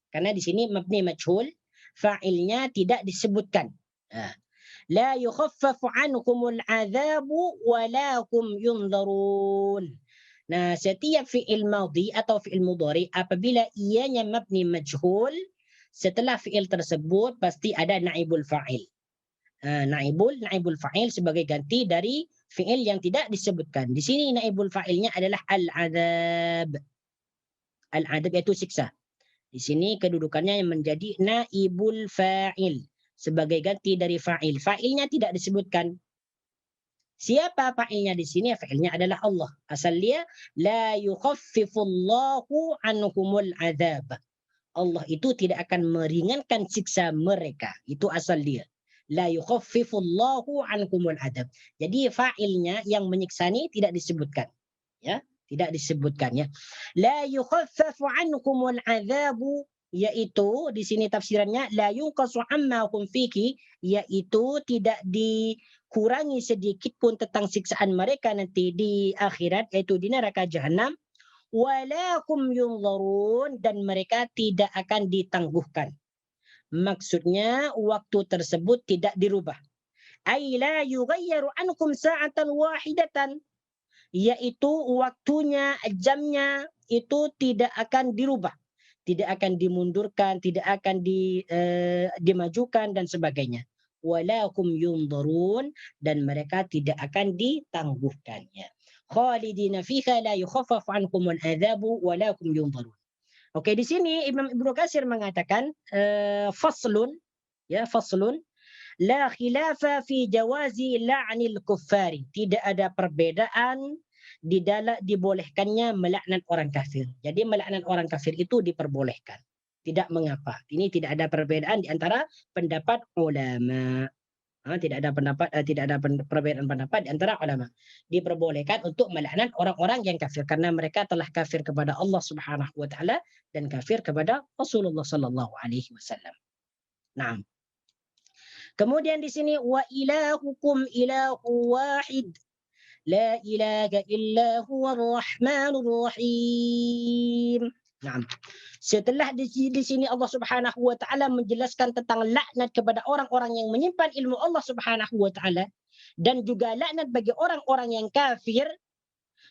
B: Karena di sini mabni majhul, fa'ilnya tidak disebutkan. La yukhaffafu ankumul azabu wa la hum yunzarun. Nah, setiap fi'il madhi atau fi'il mudhari apabila ianya mabni majhul, setelah fi'il tersebut pasti ada naibul fa'il. Naibul fa'il sebagai ganti dari fi'il yang tidak disebutkan. Di sini naibul fa'ilnya adalah al-azab. Al-azab yaitu siksa. Di sini kedudukannya yang menjadi naibul fa'il sebagai ganti dari fa'il. Fa'ilnya tidak disebutkan. Siapa fa'ilnya di sini? Fa'ilnya adalah Allah. Asal dia la yukhaffifullahu anhumul azab. Allah itu tidak akan meringankan siksa mereka. Itu asal dia. La yukhaffifullahu anhumul azab. Jadi fa'ilnya yang menyiksa ini tidak disebutkan. Ya, tidak disebutkan, ya. La yukhaffafu anhumul azabu, yaitu di sini tafsirannya la yunqasu amma hum fihi, yaitu tidak dikurangi sedikit pun tentang siksaan mereka nanti di akhirat, yaitu di neraka jahanam. Wala hum yunzarun, dan mereka tidak akan ditangguhkan. Maksudnya waktu tersebut tidak dirubah. Ay la yughayyaru ankum sa'atan wahidatan, yaitu waktunya, jamnya itu tidak akan dirubah, tidak akan dimundurkan, tidak akan dimajukan dan sebagainya. Walakum yunzarun, dan mereka tidak akan ditangguhkannya. Khalidina fiha la yukhaffafu ankumul adzabu walakum yunzarun. Oke, di sini Imam Ibnu Katsir mengatakan faslun, ya, faslun la khilafa fi jawazi la'nil kuffari. Tidak ada perbedaan di dalam dibolehkannya melaknat orang kafir. Jadi melaknat orang kafir itu diperbolehkan. Tidak mengapa. Ini tidak ada perbedaan di antara pendapat ulama. Tidak ada perbedaan pendapat di antara ulama. Diperbolehkan untuk melaknat orang-orang yang kafir karena mereka telah kafir kepada Allah Subhanahu wa taala dan kafir kepada Rasulullah sallallahu alaihi wasallam. Naam. Kemudian di sini wa ilahukum ilahu wahid. La ilaha illa huwar rahmanur rahim. Naam. Setelah di sini Allah Subhanahu wa taala menjelaskan tentang laknat kepada orang-orang yang menyimpan ilmu Allah Subhanahu wa taala dan juga laknat bagi orang-orang yang kafir,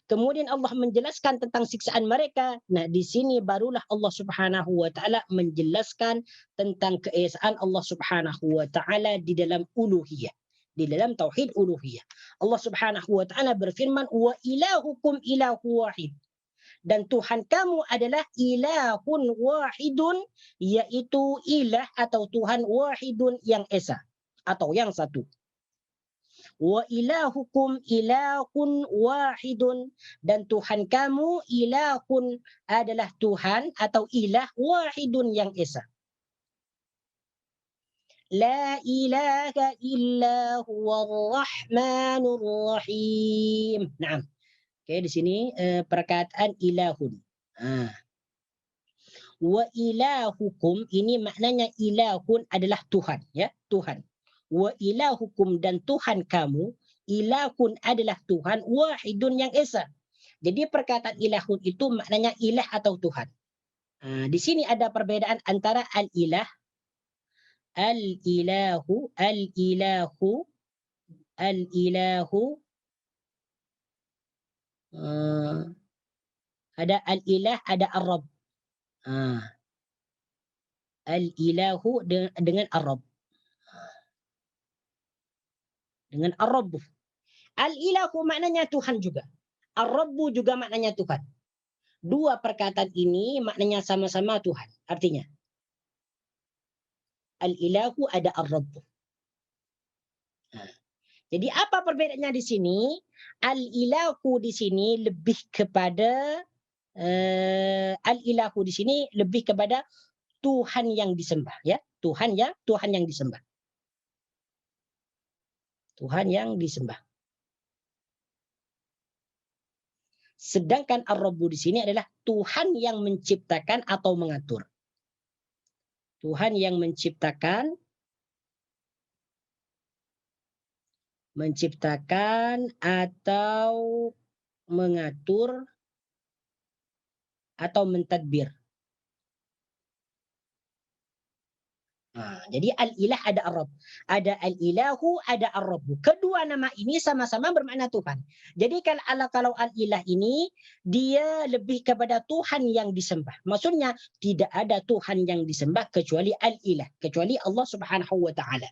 B: kemudian Allah menjelaskan tentang siksaan mereka. Nah, di sini barulah Allah Subhanahu wa taala menjelaskan tentang keesaan Allah Subhanahu wa taala di dalam uluhiyah, di dalam tauhid uluhiyah. Allah Subhanahu wa taala berfirman wa ilahukum ilahu wahid. Dan Tuhan kamu adalah ilahun wahidun, yaitu ilah atau Tuhan wahidun yang esa atau yang satu. Wa ilahukum ilahun wahidun, dan Tuhan kamu ilahun adalah Tuhan atau ilah wahidun yang esa. La ilaha illa huwar rahmanur rahim. Naam. Okey, di sini perkataan ilahun. Wa ilahukum, ini maknanya ilahun adalah Tuhan, ya, Tuhan. Wa ilahukum, dan Tuhan kamu ilahun adalah Tuhan wahidun yang esa. Jadi perkataan ilahun itu maknanya ilah atau Tuhan. Di sini ada perbedaan antara al-ilah, al-ilahu, al-ilahu, al-ilahu. Ada al-ilah, ada ar-rabb. Al-ilahu dengan ar-rabb. Dengan ar-rabb. Al-ilahu maknanya Tuhan juga. Ar-rabbu juga maknanya Tuhan. Dua perkataan ini maknanya sama-sama Tuhan. Artinya, al-ilahu ada ar-rabbu. Jadi apa perbedaannya di sini? Al-ilahu di sini lebih kepada al-ilahu di sini lebih kepada Tuhan yang disembah, ya. Tuhan yang disembah. Tuhan yang disembah. Sedangkan ar-rabbu di sini adalah Tuhan yang menciptakan atau mengatur. Tuhan yang menciptakan atau mengatur atau mentadbir. Jadi al-ilah ada ar-rabb. Ada al-ilahu, ada ar-rabbu. Kedua nama ini sama-sama bermakna Tuhan. Jadi kalau al-ilah ini dia lebih kepada Tuhan yang disembah. Maksudnya tidak ada Tuhan yang disembah kecuali al-ilah, kecuali Allah Subhanahu wa taala.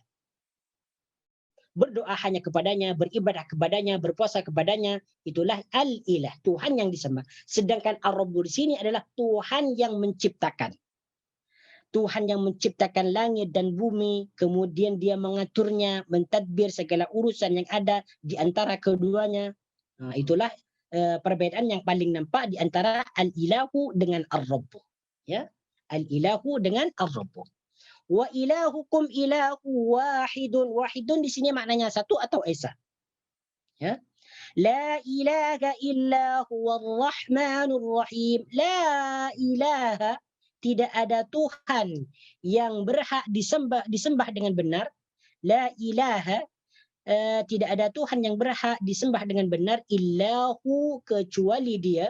B: Berdoa hanya kepadanya, beribadah kepadanya, berpuasa kepadanya, itulah al-ilah, Tuhan yang disembah. Sedangkan ar-rabbu di sini adalah Tuhan yang menciptakan. Tuhan yang menciptakan langit dan bumi, kemudian dia mengaturnya, mentadbir segala urusan yang ada di antara keduanya. Itulah perbedaan yang paling nampak di antara al-ilahu dengan ar-rabbu. Ya, al-ilahu dengan ar-rabbu. Wa ilahukum ilahu wahidun. Wahidun di sini maknanya satu atau esa. Ya. La ilaha illa huwar rahmanur rahim. La ilaha, tidak ada Tuhan yang berhak disembah dengan benar. La ilaha, tidak ada Tuhan yang berhak disembah dengan benar illahu, kecuali dia.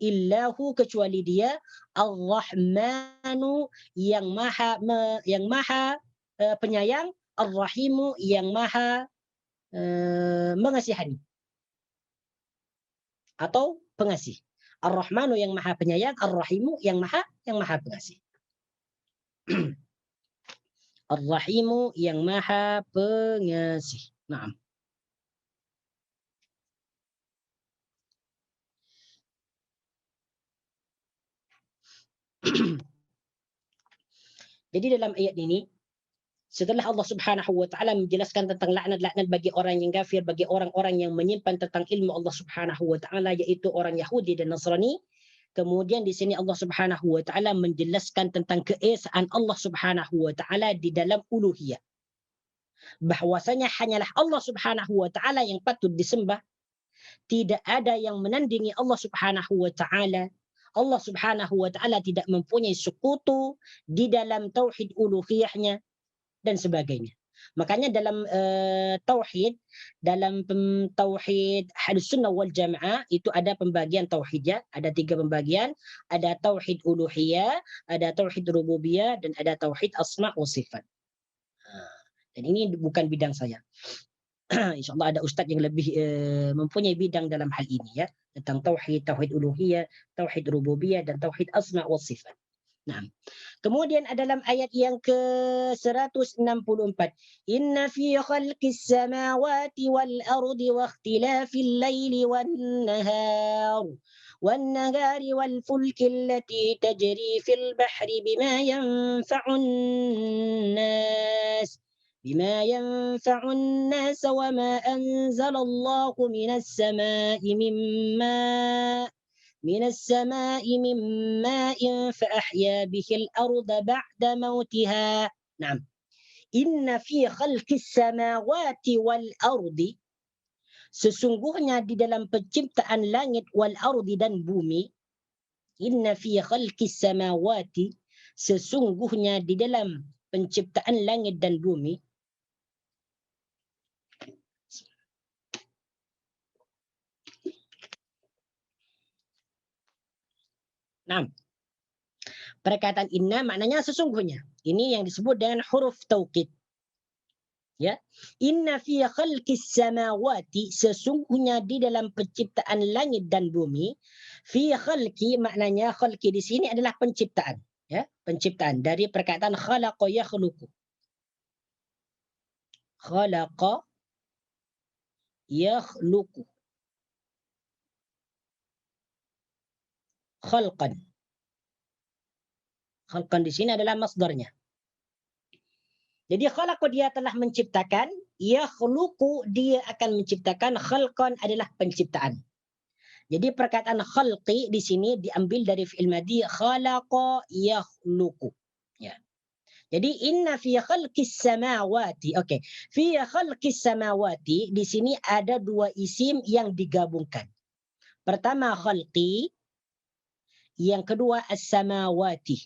B: Illahu, kecuali dia. Ar-Rahmanu, yang maha penyayang. Ar-Rahimu, yang maha mengasihani atau pengasih. Ar-Rahmanu yang maha penyayang, Ar-Rahimu yang maha pengasih. Ar-Rahimu yang maha pengasih. Naam. Jadi dalam ayat ini, setelah Allah Subhanahu wa taala menjelaskan tentang laknat-laknat bagi orang yang kafir, bagi orang-orang yang menyimpan tentang ilmu Allah Subhanahu wa taala, yaitu orang Yahudi dan Nasrani, kemudian di sini Allah Subhanahu wa taala menjelaskan tentang keesaan Allah Subhanahu wa taala di dalam uluhiyah. Bahwasanya hanyalah Allah Subhanahu wa taala yang patut disembah. Tidak ada yang menandingi Allah Subhanahu wa taala. Allah Subhanahu wa taala tidak mempunyai sekutu di dalam tauhid uluhiyahnya dan sebagainya. Makanya dalam tauhid, dalam tauhid Ahlus Sunnah wal Jamaah itu ada pembagian tauhidnya, ada 3 pembagian, ada tauhid uluhiyah, ada tauhid rububiyah, dan ada tauhid asma wa sifat. Dan ini bukan bidang saya. InsyaAllah ada ustaz yang lebih mempunyai bidang dalam hal ini, ya, tentang tauhid uluhiyah, tauhid rububiyah, dan tauhid asma wa sifat. Nah, kemudian dalam ayat yang ke-164, inna fi khalqis samawati wal ardi wa ikhtilafil laili wan nahari wal fulki allati tajri fil bahri bima yanfa'un nas بما ينفع الناس وما أنزل الله من ماء فأحيا به الأرض بعد موتها. نعم. إن في خلق السماوات والأرض, sesungguhnya di dalam penciptaan langit wal ardi dan bumi. Inna fi khalqis samawati, sesungguhnya di dalam penciptaan langit dan bumi. Nah, perkataan inna maknanya sesungguhnya. Ini yang disebut dengan huruf taukid. Ya, inna fi khalqis samawati, sesungguhnya di dalam penciptaan langit dan bumi. Fi khalqi maknanya khalqi di sini adalah penciptaan, ya, penciptaan dari perkataan khalaqa yakhluqu. Khalaqa yakhluqu. Khalqan. Khalqan di sini adalah masdarnya. Jadi khalaqa dia telah menciptakan, yakhluqu dia akan menciptakan, khalqan adalah penciptaan. Jadi perkataan khalqi di sini diambil dari fi'il madhi khalaqa yakhluqu. Ya. Jadi inna fi khalqis samawati. Oke. Fi khalqis samawati di sini ada dua isim yang digabungkan. Pertama khalqi, yang kedua as-samawati.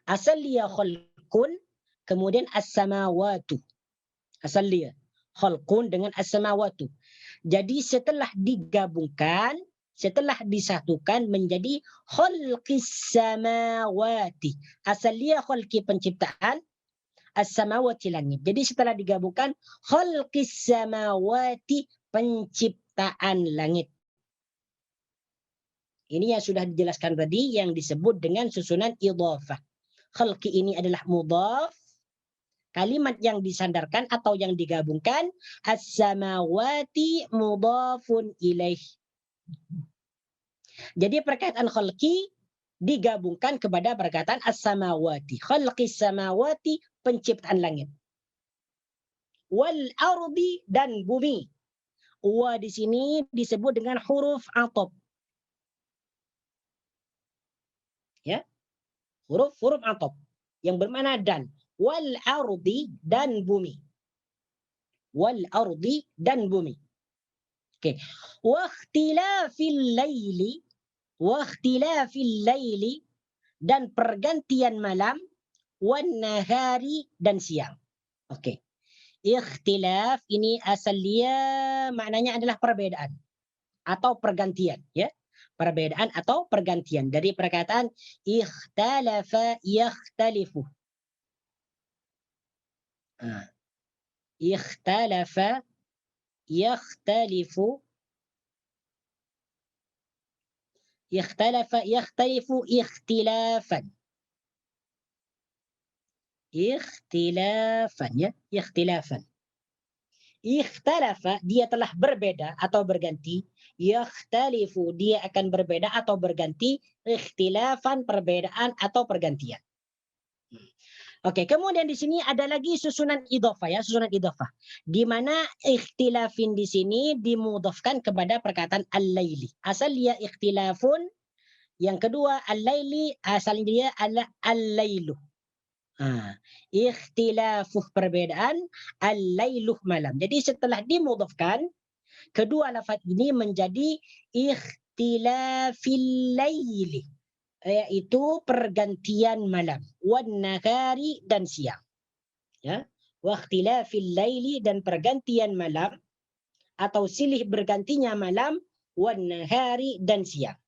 B: Asal dia khalqun, kemudian as-samawatu. Asal dia khalqun dengan as-samawatu. Jadi setelah digabungkan, setelah disatukan menjadi khalqis samawati. Asal dia khalqi penciptaan, as-samawati langit. Jadi setelah digabungkan khalqis samawati penciptaan langit. Ini yang sudah dijelaskan tadi yang disebut dengan susunan idhafah. Khalqi ini adalah mudhaf, kalimat yang disandarkan atau yang digabungkan as-samawati mudhafun ilaih. Jadi perkataan khalqi digabungkan kepada perkataan as-samawati. Khalqis samawati penciptaan langit. Wal ardi dan bumi. Wa di sini disebut dengan huruf atop. Ya. Huruf atop yang bermakna dan. Wal ardi dan bumi. Wal ardi dan bumi. Oke. Wa ikhtilafil laili dan pergantian malam, wan nahari dan siang. Oke. Ikhtilaf ini asal dia maknanya adalah perbedaan atau pergantian, ya. Perbedaan atau pergantian dari perkataan ikhtalafa yakhtalifu. Ikhtalafa yakhtalifu. Ikhtalafa yakhtalifu ikhtilafan. Ikhtilafan, ya, ikhtilafan. Ikhtalafa dia telah berbeda atau berganti. Yakhtalifu dia akan berbeda atau berganti. Ikhtilafan perbedaan atau pergantian. Oke, kemudian di sini ada lagi susunan idhofah, ya, susunan idhofah. Di mana ikhtilafin di sini dimudhafkan kepada perkataan al-laili. Asal dia ikhtilafun. Yang kedua al-laili asal dia adalah al-lailu. Ikhtilafuh perbedaan, al-lailuh malam. Jadi setelah dimudhafkan, kedua lafaz ini menjadi ikhtilafil laili, yaitu pergantian malam, wan nahari dan siang. Ya, wa ikhtilafil laili dan pergantian malam atau silih bergantinya malam, wan nahari dan siang.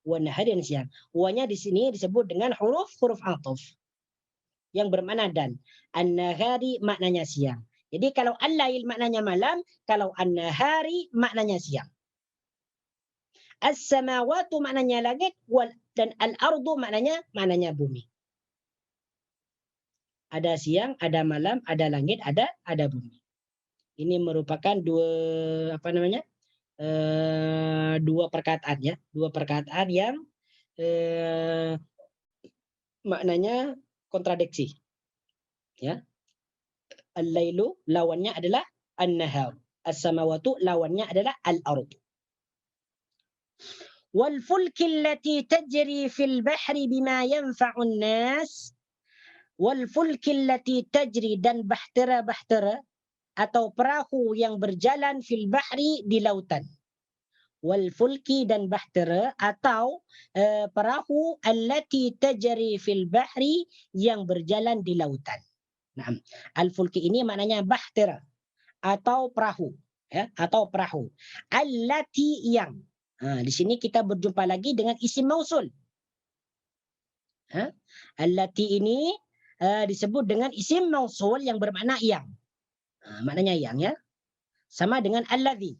B: Wan nahari dan siang. Wa-nya di sini disebut dengan huruf ataf yang bermakna dan. An-nahari maknanya siang. Jadi kalau al-lail maknanya malam, kalau an-nahari maknanya siang. As-samawatu maknanya langit dan al-ardu maknanya bumi. Ada siang, ada malam, ada langit, ada bumi. Ini merupakan dua perkataan, ya, dua perkataan yang maknanya kontradiksi. Ya. Al-lailu lawannya adalah an-nahar. As-samawatu lawannya adalah al-ard. Wal fulki allati tajri fil bahri bima yanfa'un nas. Wal fulki allati tajri, dan bahtera-bahtera atau perahu yang berjalan fil bahri di lautan. Wal fulki, dan bahtera atau perahu allati tajri fil bahri, yang berjalan di lautan. Nah, al-fulki ini maknanya bahtera atau perahu, ya, atau perahu. Allati, yang. Di sini kita berjumpa lagi dengan isim mausul. Allati ini disebut dengan isim mausul yang bermakna yang. Maknanya yang, ya. Sama dengan alladhi.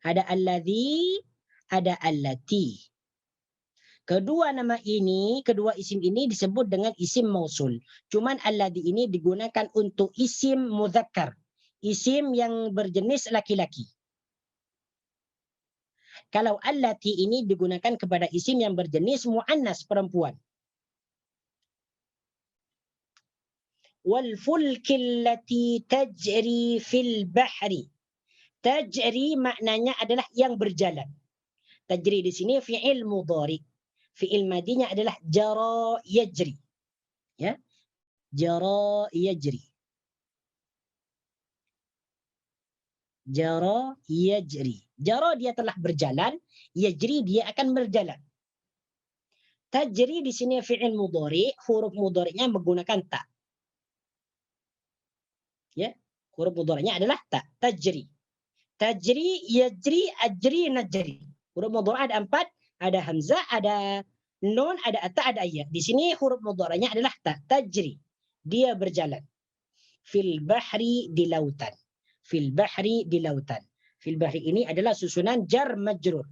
B: Ada alladhi, ada allati. Kedua nama ini, kedua isim ini disebut dengan isim mausul. Cuman alladhi ini digunakan untuk isim mudzakkar, isim yang berjenis laki-laki. Kalau allati ini digunakan kepada isim yang berjenis muannas, perempuan. Wal fulki allati tajri fil bahri. Tajri maknanya adalah yang berjalan. Tajri di sini fi'il mudhari. Fi'il madinya adalah jara yajri. Ya. Jara yajri. Jara yajri. Jara dia telah berjalan, yajri dia akan berjalan. Tajri di sini fi'il mudhari, huruf mudhari'nya menggunakan ta. Ya. Huruf mudhari'nya adalah ta, tajri. Tajri, yajri, ajri, najri. Huruf mudhari' ada 4, ada hamzah, ada nun, ada ta, ada ya. Di sini huruf mudhari'nya adalah ta, tajri. Dia berjalan. Fil bahri, di lautan. Fil bahri, di lautan. Fil bahri ini adalah susunan jar majrur.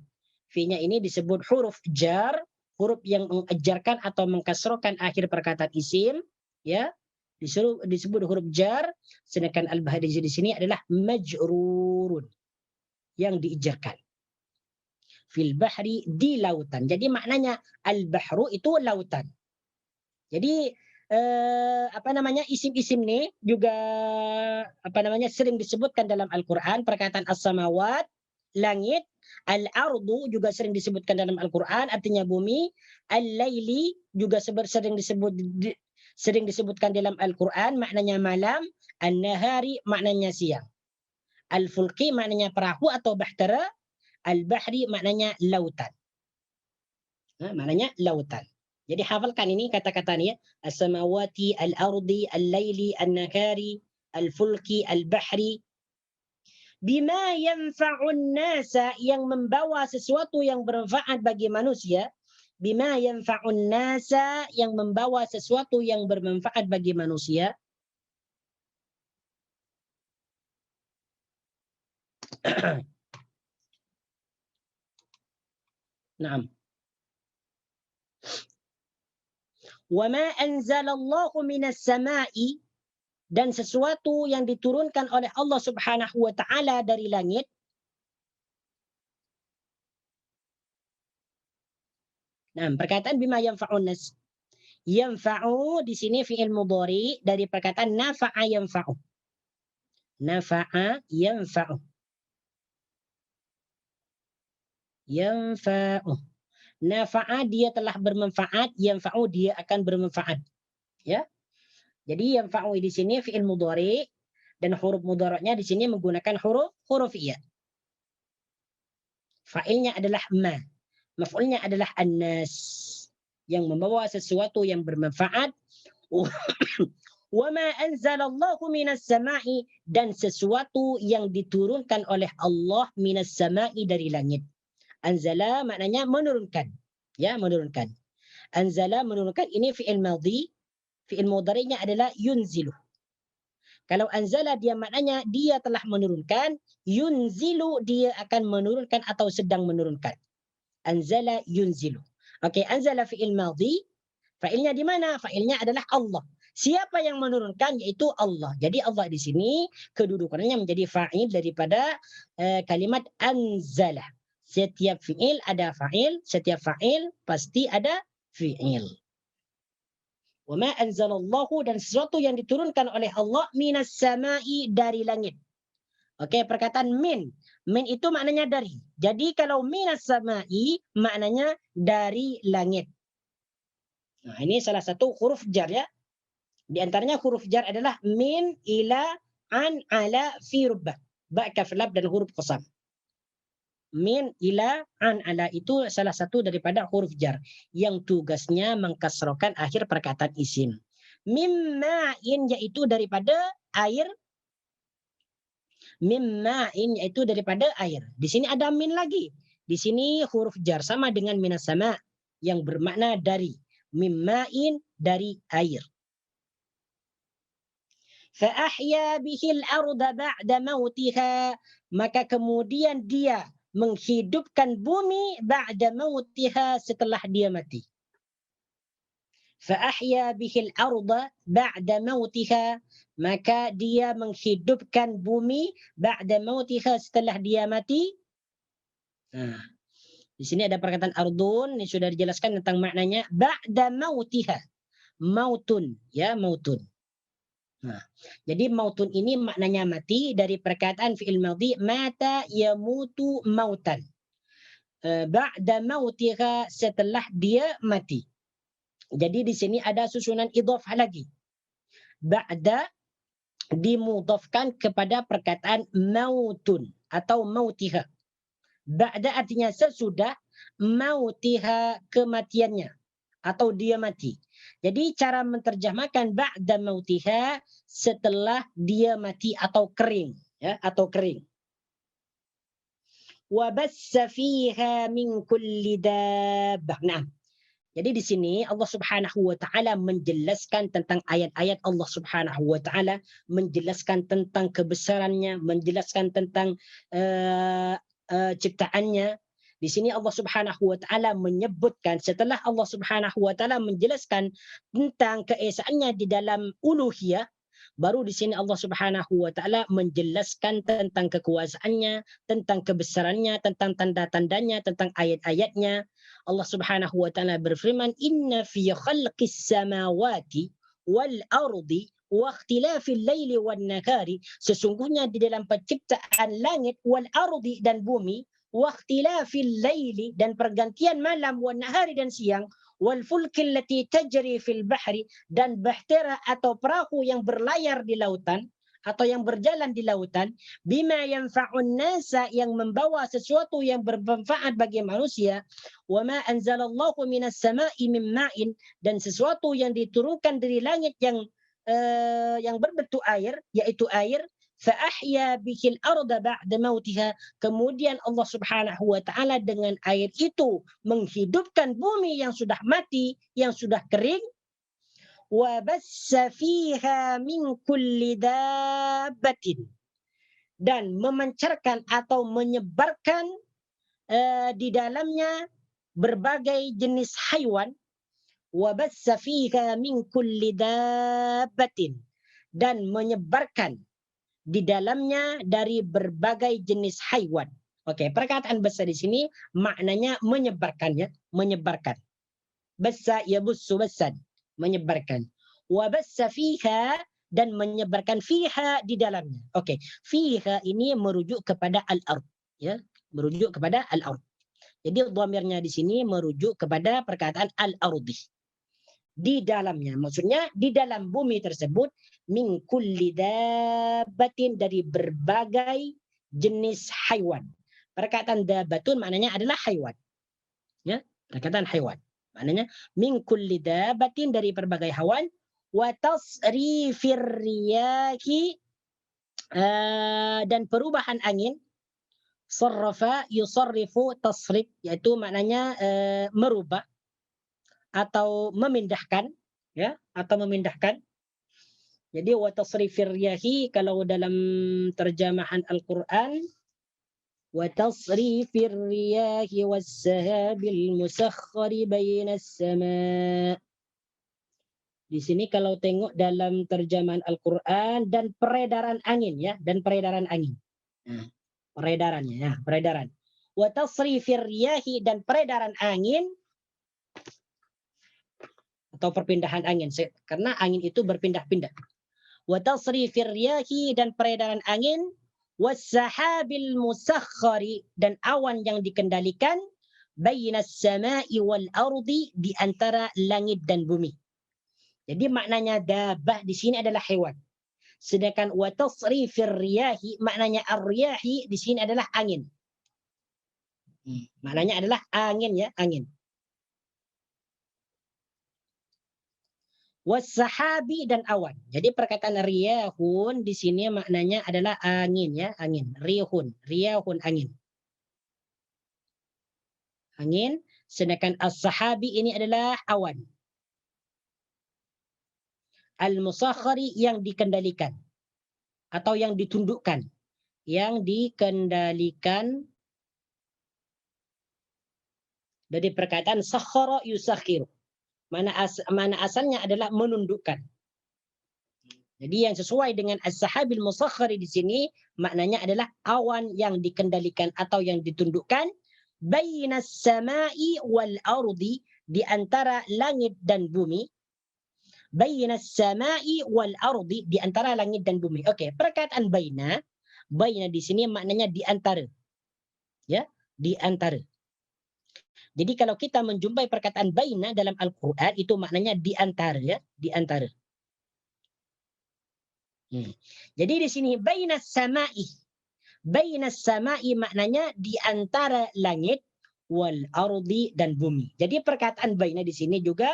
B: Fi-nya ini disebut huruf jar, huruf yang mengejarkan atau mengkasrokan akhir perkataan isim, ya. Disebut huruf jar, sedangkan al-bahri di sini adalah majrurun, yang diijarkan. Fil bahri, di lautan. Jadi maknanya al-bahru itu lautan. Jadi isim-isim ini juga sering disebutkan dalam Al-Qur'an. Perkataan as-samawat, langit, al-ardu juga sering disebutkan dalam Al-Qur'an, artinya bumi. Al-laili juga sering disebutkan dalam Al-Qur'an, maknanya malam. An-nahari maknanya siang. Al-fulki maknanya perahu atau bahtera. Al-bahri maknanya lautan. Maknanya lautan. Jadi hafalkan ini kata-kata ini, ya. As-samawati, al-ardi, al-laili, an-nahari, al-fulki, al-bahri. Bima yanfa'un nasa, yang membawa sesuatu yang bermanfaat bagi manusia. Bima yanfa'un nasa, yang membawa sesuatu yang bermanfaat bagi manusia. Naam. Wa ma anzalallahu minas sama'i, dan sesuatu yang diturunkan oleh Allah Subhanahu wa taala dari langit. Nah, perkataan bima yanfa'un nas. Yanfa'u di sini fi'il mudhari dari perkataan nafa'a yanfa'u. Nafa'a yanfa'u. Yanfa'u. Nafa'a dia telah bermanfaat, yanfa'u dia akan bermanfaat. Ya. Jadi yanfa'u di sini fi'il mudhari, dan huruf mudhari'nya di sini menggunakan huruf iya. Fa'ilnya adalah ma. Maf'ulnya adalah an-nas, yang membawa sesuatu yang bermanfaat. Wa ma anzalallahu minas sama'i, dan sesuatu yang diturunkan oleh Allah minas sama'i dari langit. Anzala maknanya menurunkan. Ya, menurunkan. Anzala menurunkan, ini fi'il madhi. Fi'il mudhari'nya adalah yunzilu. Kalau anzala dia maknanya dia telah menurunkan, yunzilu dia akan menurunkan atau sedang menurunkan. Anzala yunzilu. Oke, anzala fi'il madhi. Fa'ilnya di mana? Fa'ilnya adalah Allah. Siapa yang menurunkan? Yaitu Allah. Jadi Allah di sini kedudukannya menjadi fa'il daripada kalimat anzala. Setiap fi'il ada fa'il, setiap fa'il pasti ada fi'il. Wa ma anzalallahu, dan sesuatu yang diturunkan oleh Allah, minas sama'i, dari langit. Oke, perkataan min. Min itu maknanya dari. Jadi kalau minas sama'i maknanya dari langit. Nah, ini salah satu huruf jar ya. Di antaranya huruf jar adalah min, ila, an, ala, fi, rubba. Ba, kaf, lab, dan huruf qasam. Min, ila, an, ala itu salah satu daripada huruf jar yang tugasnya mengkasrokan akhir perkataan isim. Mimma'in yaitu daripada air. Mimma'in yaitu daripada air. Di sini ada min lagi. Di sini huruf jar sama dengan minas sama yang bermakna dari. Mimma'in, dari air. Fa'ahya bihil arda ba'da mautiha, maka kemudian dia menghidupkan bumi ba'da mautiha, setelah dia mati. Fa'ahya bihil arda ba'da mautiha, maka dia menghidupkan bumi ba'da mautiha, setelah dia mati. Nah, di sini ada perkataan ardun, ini sudah dijelaskan tentang maknanya. Ba'da mautiha, mautun, ya, mautun. Nah, jadi mautun ini maknanya mati dari perkataan fi'il madhi mata yamutu mautan. Ba'da mautiha, setelah dia mati. Jadi di sini ada susunan idhofah lagi. Ba'da dimudhafkan kepada perkataan mautun atau mautiha. Ba'da artinya sesudah, mautiha kematiannya atau dia mati. Jadi cara menterjemahkan ba'da mautiha, setelah dia mati atau kering, ya, atau kering. Wa bassa fiha min kulli dabbah. Nah, jadi di sini Allah Subhanahu wa taala menjelaskan tentang ayat-ayat Allah Subhanahu wa taala, menjelaskan tentang kebesarannya, menjelaskan tentang ciptaannya. Di sini Allah Subhanahu wa taala menyebutkan, setelah Allah Subhanahu wa taala menjelaskan tentang keesaannya di dalam uluhiyah, baru di sini Allah Subhanahu wa taala menjelaskan tentang kekuasaannya, tentang kebesarannya, tentang tanda-tandanya, tentang ayat-ayatnya. Allah Subhanahu wa taala berfirman, "Inna fi khalqis samawati wal ardi wa ikhtilafil laili wan nahari", sesungguhnya di dalam penciptaan langit, wal ardi, dan bumi, wa ikhtilafil laili, dan pergantian malam, wan nahari, dan siang, wal fulkil lati tajri fil bahri, dan bahtera atau perahu yang berlayar di lautan atau yang berjalan di lautan, bima yanfa'un nasa, yang membawa sesuatu yang bermanfaat bagi manusia, wa ma anzalallahu minas sama'i min ma'in, dan sesuatu yang diturunkan dari langit yang berbentuk air, yaitu air. Fa'ahya bihil arda ba'da mautiha, kemudian Allah Subhanahu wa taala dengan air itu menghidupkan bumi yang sudah mati, yang sudah kering. Wa bassa fiha min kulli dabbatin, dan memancarkan atau menyebarkan di dalamnya berbagai jenis haiwan. Wa bassa fiha min kulli dabbatin, dan menyebarkan di dalamnya dari berbagai jenis haiwan. Oke, perkataan bassa di sini maknanya menyebarkannya, menyebarkan. Bassa yabussu bassan, menyebarkan. Wa bassa fiha, dan menyebarkan fiha, di dalamnya. Oke, fiha ini merujuk kepada al-ard, ya, merujuk kepada al-ard. Jadi dhamirnya di sini merujuk kepada perkataan al-ardi. Di dalamnya, maksudnya di dalam bumi tersebut, min kulli dabbatin, dari berbagai jenis haiwan. Perkataan dabbatun maknanya adalah haiwan. Ya, perkataan haiwan. Maknanya min kulli dabbatin, dari berbagai haiwan, wa tasrifir riyahi, dan perubahan angin. Sarrafa yusarrifu tasrif, yaitu maknanya merubah atau memindahkan, ya, atau memindahkan. Jadi wa tasrifir riyahi, kalau dalam terjemahan Al-Qur'an, wa tasrifir riyahi was-sahabil musakhkhari bainas sama'. Di sini kalau tengok dalam terjemahan Al-Qur'an, dan peredaran angin, ya, dan peredaran angin. Nah, peredarannya, ya, peredaran. Wa tasrifir riyahi, dan peredaran angin. atau perpindahan angin, karena angin itu berpindah-pindah. Wa tasrifir riyahi, dan peredaran angin, was-sahabil musakhkhari, dan awan yang dikendalikan, bainas sama'i wal ardi, di antara langit dan bumi. Jadi maknanya dabbah di sini adalah hewan. Sedangkan wa tasrifir riyahi, maknanya ar-riyahi di sini adalah angin. Maknanya adalah angin, ya, angin. Was-sahabi, dan awan. Jadi perkataan riyahun di sini maknanya adalah angin, ya, angin. Riyahun angin. Angin, sedangkan as-sahabi ini adalah awan. Al-musakhkhari, yang dikendalikan atau yang ditundukkan. Yang dikendalikan dari perkataan sakhara yusakhiru. Mana asalnya adalah menundukkan. Jadi yang sesuai dengan as-sahabil musakhkhari di sini maknanya adalah awan yang dikendalikan atau yang ditundukkan, bainas sama'i wal ardi, di antara langit dan bumi. Bainas sama'i wal ardi, di antara langit dan bumi. Oke, perkataan baina di sini maknanya di antara. Ya, di antara. Jadi kalau kita menjumpai perkataan baina dalam Al-Quran, itu maknanya di antara, ya, di antara. Jadi di sini bainas sama'i. Bainas sama'i maknanya di antara langit, wal ardi, dan bumi. Jadi perkataan baina di sini juga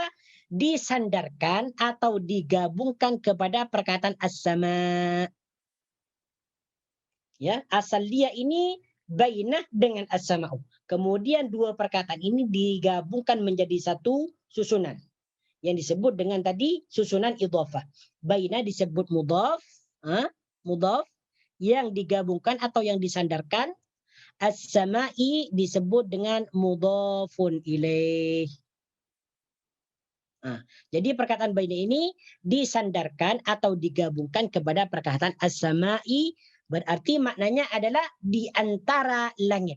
B: disandarkan atau digabungkan kepada perkataan as-sama. Ya, asal dia ini bainah dengan as-sama'u. Kemudian dua perkataan ini digabungkan menjadi satu susunan yang disebut dengan tadi susunan idhafah. Bainah disebut mudhaf, mudhaf yang digabungkan atau yang disandarkan. As-sama'i disebut dengan mudhafun ilaih. Jadi perkataan baina ini disandarkan atau digabungkan kepada perkataan as-sama'i, berarti maknanya adalah di antara langit.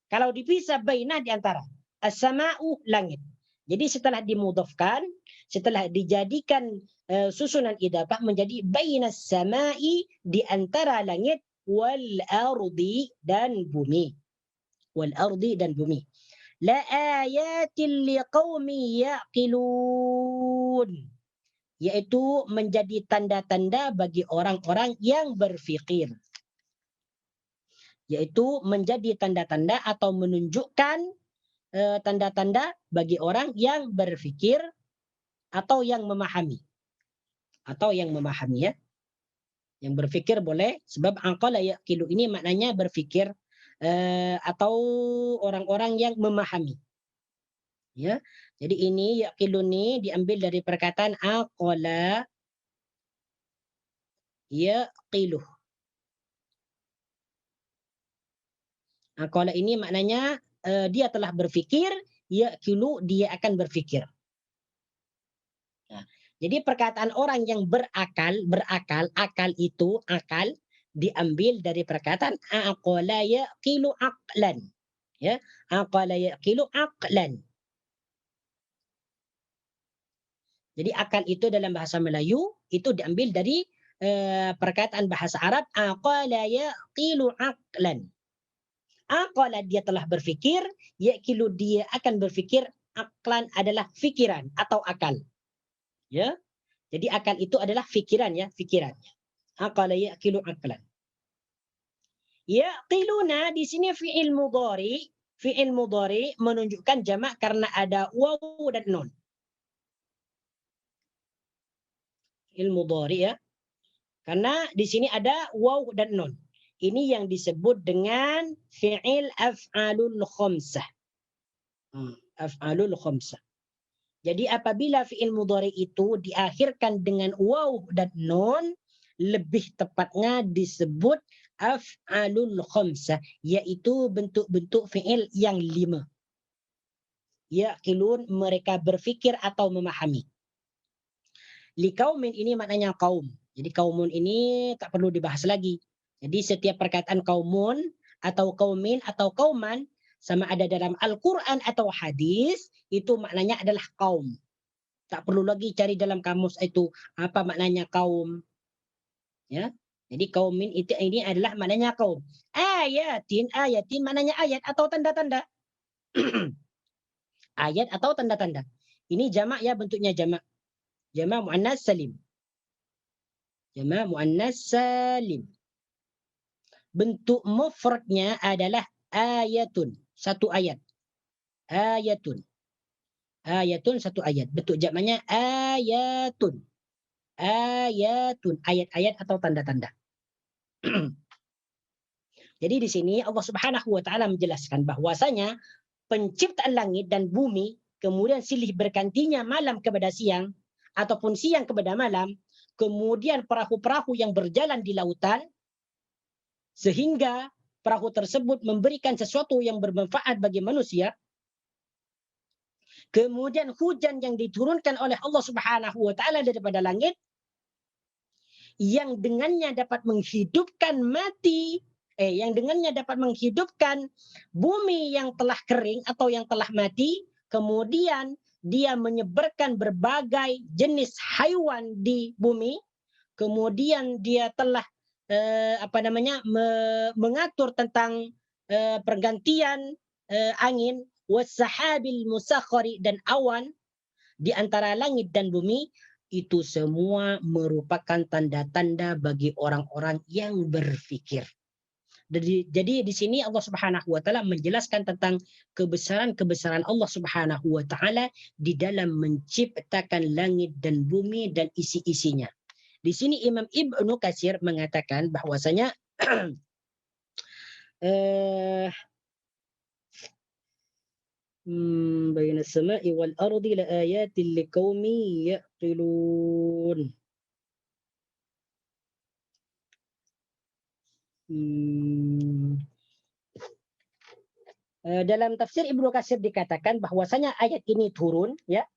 B: Kalau dipisah baina di antara, as-sama'u langit. Jadi setelah dimudhafkan, setelah dijadikan susunan idhafah menjadi bainas sama'i, di antara langit, wal ardi, dan bumi. Wal ardi, dan bumi. La ayatin liqaumi yaqilun, yaitu menjadi tanda-tanda bagi orang-orang yang berfikir. Yaitu menjadi tanda-tanda atau menunjukkan tanda-tanda bagi orang yang berfikir atau yang memahami. Atau yang memahami, ya. Yang berfikir boleh, sebab aqala yaqilu ini maknanya berfikir, atau orang-orang yang memahami. Ya. Jadi ini yaqilun ini diambil dari perkataan aqala yaqilu. Aqala ini maknanya dia telah berfikir, yaqilu, dia akan berfikir. Nah, jadi perkataan orang yang berakal, akal itu, akal diambil dari perkataan aqala yaqilu aqlan. Ya, aqala yaqilu aqlan. Jadi akal itu dalam bahasa Melayu itu diambil dari perkataan bahasa Arab aqala yaqilu aqlan. Aqala dia telah berfikir, yaqilu dia akan berfikir, aqlan adalah fikiran atau akal. Ya. Jadi akal itu adalah fikiran, ya, fikiran. Aqala yaqilu aqlan. Yaqiluna di sini fi'il mudhari, menunjukkan jamak karena ada waw dan nun. Fi'il mudhari, ya. Karena di sini ada waw dan nun. Ini yang disebut dengan fi'il af'alul khamsah. Af'alul khamsah. Jadi apabila fi'il mudhari itu diakhirkan dengan waw dan nun, lebih tepatnya disebut af'alul khamsah, yaitu bentuk-bentuk fi'il yang 5. Yaqilun, mereka berfikir atau memahami. Liqaumin ini maknanya kaum. Jadi kaumun ini tak perlu dibahas lagi. Jadi setiap perkataan kaumun atau kaumin atau kauman, sama ada dalam Al-Quran atau hadis, itu maknanya adalah kaum. Tak perlu lagi cari dalam kamus itu apa maknanya kaum. Ya. Jadi kaumin itu ini adalah maknanya kaum. Ayatin maknanya ayat atau tanda-tanda. Ayat atau tanda-tanda. Ini jamak ya, bentuknya jamak. Jamak muannas salim. Jamak muannas salim. Bentuk mufradnya adalah ayatun, satu ayat. Ayatun. Ayatun, satu ayat. Bentuk jamaknya ayatun. Ayatun, ayat-ayat atau tanda-tanda. Jadi di sini Allah Subhanahu wa taala menjelaskan bahwasanya penciptaan langit dan bumi, kemudian silih bergantinya malam kepada siang ataupun siang kepada malam, kemudian perahu-perahu yang berjalan di lautan sehingga perahu tersebut memberikan sesuatu yang bermanfaat bagi manusia. Kemudian hujan yang diturunkan oleh Allah Subhanahu wa taala daripada langit yang dengannya dapat menghidupkan yang dengannya dapat menghidupkan bumi yang telah kering atau yang telah mati, kemudian dia menyebarkan berbagai jenis haiwan di bumi, kemudian dia telah mengatur tentang pergantian angin, wasahabil musakhari, dan awan di antara langit dan bumi. Itu semua merupakan tanda-tanda bagi orang-orang yang berfikir. Jadi di sini Allah Subhanahu wa taala menjelaskan tentang kebesaran-kebesaran Allah Subhanahu wa taala di dalam menciptakan langit dan bumi dan isi-isinya. Di sini Imam Ibnu Katsir mengatakan bahwasanya baina as-sama'i wal ardi la ayatin liqaumin yaqilun. Dalam tafsir Ibnu Katsir dikatakan bahwasanya ayat ini turun, ya,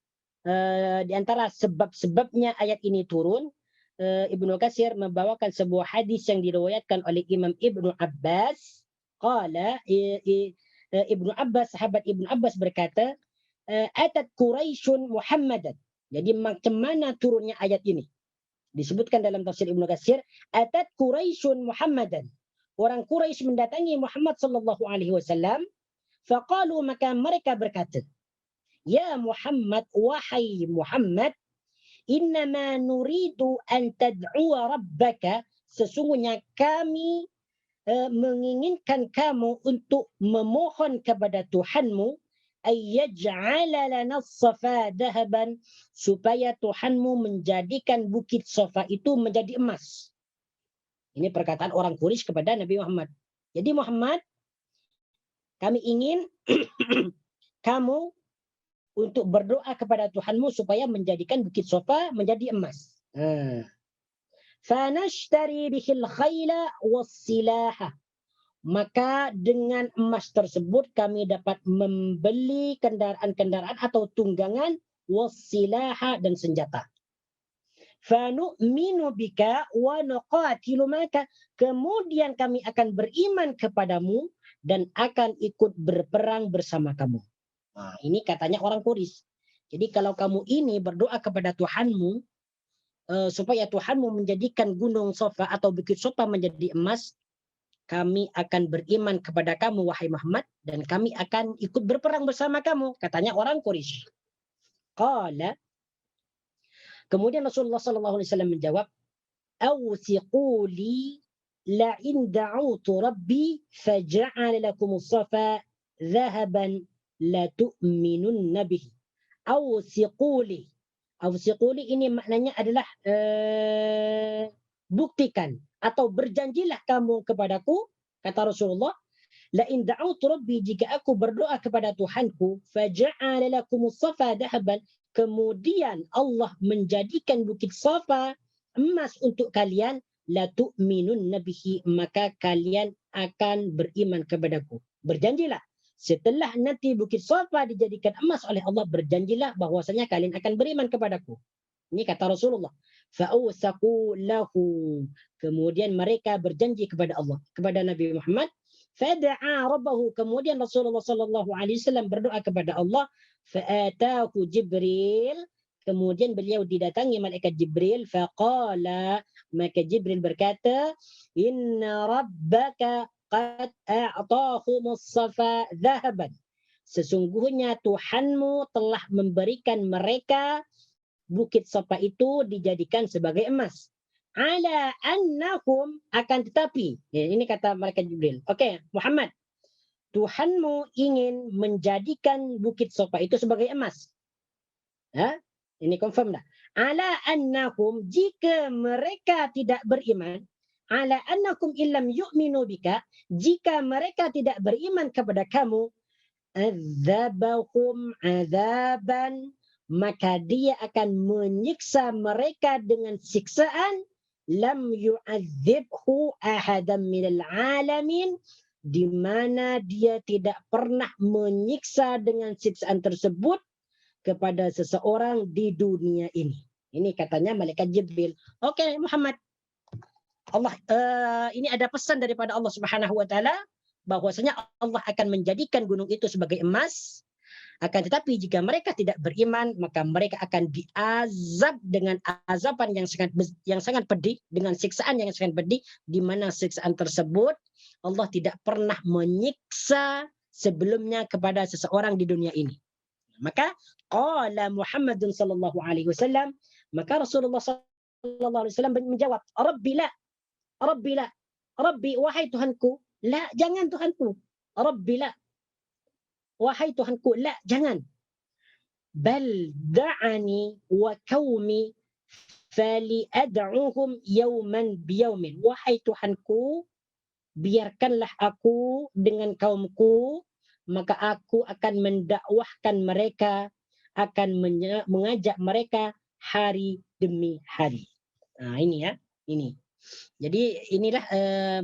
B: di antara sebab-sebabnya ayat ini turun, Ibnu Katsir membawakan sebuah hadis yang diriwayatkan oleh Imam Ibnu Abbas. Qala Ibnu Abbas, sahabat Ibnu Abbas berkata, atat Quraisyun Muhammadan. Jadi macam mana turunnya ayat ini? Disebutkan dalam tafsir Ibnu Katsir, atat Quraisyun Muhammadan. Orang Quraisy mendatangi Muhammad sallallahu alaihi wasallam, faqalu, maka mereka berkata, ya Muhammad, wahai Muhammad, innama nuridu an tad'uwa rabbaka, sesungguhnya kami menginginkan kamu untuk memohon kepada Tuhanmu, ayyaj'ala lana as-safa dahaban, supaya Tuhanmu menjadikan bukit Safa itu menjadi emas. Ini perkataan orang Quraisy kepada Nabi Muhammad. Jadi Muhammad, kami ingin kamu untuk berdoa kepada Tuhanmu supaya menjadikan bukit Safa menjadi emas. Fanashtari bihil khayla wassilaha. Maka dengan emas tersebut kami dapat membeli kendaraan-kendaraan atau tunggangan, wassilaha, dan senjata. Fanu'minu bika wa nuqatilu maka. Kemudian kami akan beriman kepadamu dan akan ikut berperang bersama kamu. Nah, ini katanya orang Quraisy. Jadi kalau kamu ini berdoa kepada Tuhanmu supaya Tuhanmu menjadikan gunung Safa atau bukit Safa menjadi emas, kami akan beriman kepada kamu wahai Muhammad dan kami akan ikut berperang bersama kamu, katanya orang Quraisy. Qala, kemudian Rasulullah sallallahu alaihi wasallam menjawab, awsiquli la in da'utu rabbi faja'ala lakum as-safa dhahaban la tu'minun nabihi. Awsiquli. Awsiquli ini maknanya adalah buktikan atau berjanjilah kamu kepadaku, kata Rasulullah, la in da'utu rabbi, jika aku berdoa kepada Tuhanku, faja'ala lakumus safa dahaban, kemudian Allah menjadikan bukit Safa emas untuk kalian, la tu'minun nabihi, maka kalian akan beriman kepadaku. Berjanjilah setelah nanti bukit Safa dijadikan emas oleh Allah, berjanjilah bahwasanya kalian akan beriman kepadaku. Ini kata Rasulullah. Fa'awsaqu lahu. Kemudian mereka berjanji kepada Allah, kepada Nabi Muhammad. Fada'a rabbahu. Kemudian Rasulullah sallallahu alaihi wasallam berdoa kepada Allah. Fa'atahu Jibril. Kemudian beliau didatangi malaikat Jibril, faqala, maka Jibril berkata, inna rabbaka qad a'tahumus safa dhahaban. Sesungguhnya Tuhanmu telah memberikan mereka bukit Safa itu dijadikan sebagai emas. Ala annahum, akan tetapi, ya, ini kata malaikat Jibril. Oke, Muhammad, Tuhanmu ingin menjadikan bukit Safa itu sebagai emas. Ha? Ini confirm dah. Ala annahum, jika mereka tidak beriman, ala annakum illam yu'minu bika, jika mereka tidak beriman kepada kamu, adzabahum azaban, maka dia akan menyiksa mereka dengan siksaan lam yu'adzibhu ahadan minal alamin, di mana dia tidak pernah menyiksa dengan siksaan tersebut kepada seseorang di dunia ini. Ini katanya malaikat Jibril. Oke, Muhammad. Allah ini ada pesan daripada Allah Subhanahu wa taala bahwasanya Allah akan menjadikan gunung itu sebagai emas. Akan tetapi jika mereka tidak beriman, maka mereka akan diazab dengan azaban yang sangat pedih, dengan siksaan yang sangat pedih, di mana siksaan tersebut Allah tidak pernah menyiksa sebelumnya kepada seseorang di dunia ini. Maka qala Muhammadun sallallahu alaihi wasallam, maka Rasulullah sallallahu alaihi wasallam menjawab, Rabbi la, Rabbi la, Rabbi, wahai Tuhanku, la, jangan Tuhanku, Rabbi la, wahai Tuhanku, la, jangan. Bal da'ani wa qaumi fali ad'uhum yawman biyawmin. Wahai Tuhanku, biarkanlah aku dengan kaumku, maka aku akan mendakwahkan mereka, akan mengajak mereka hari demi hari. Nah, ini ya, ini. Jadi inilah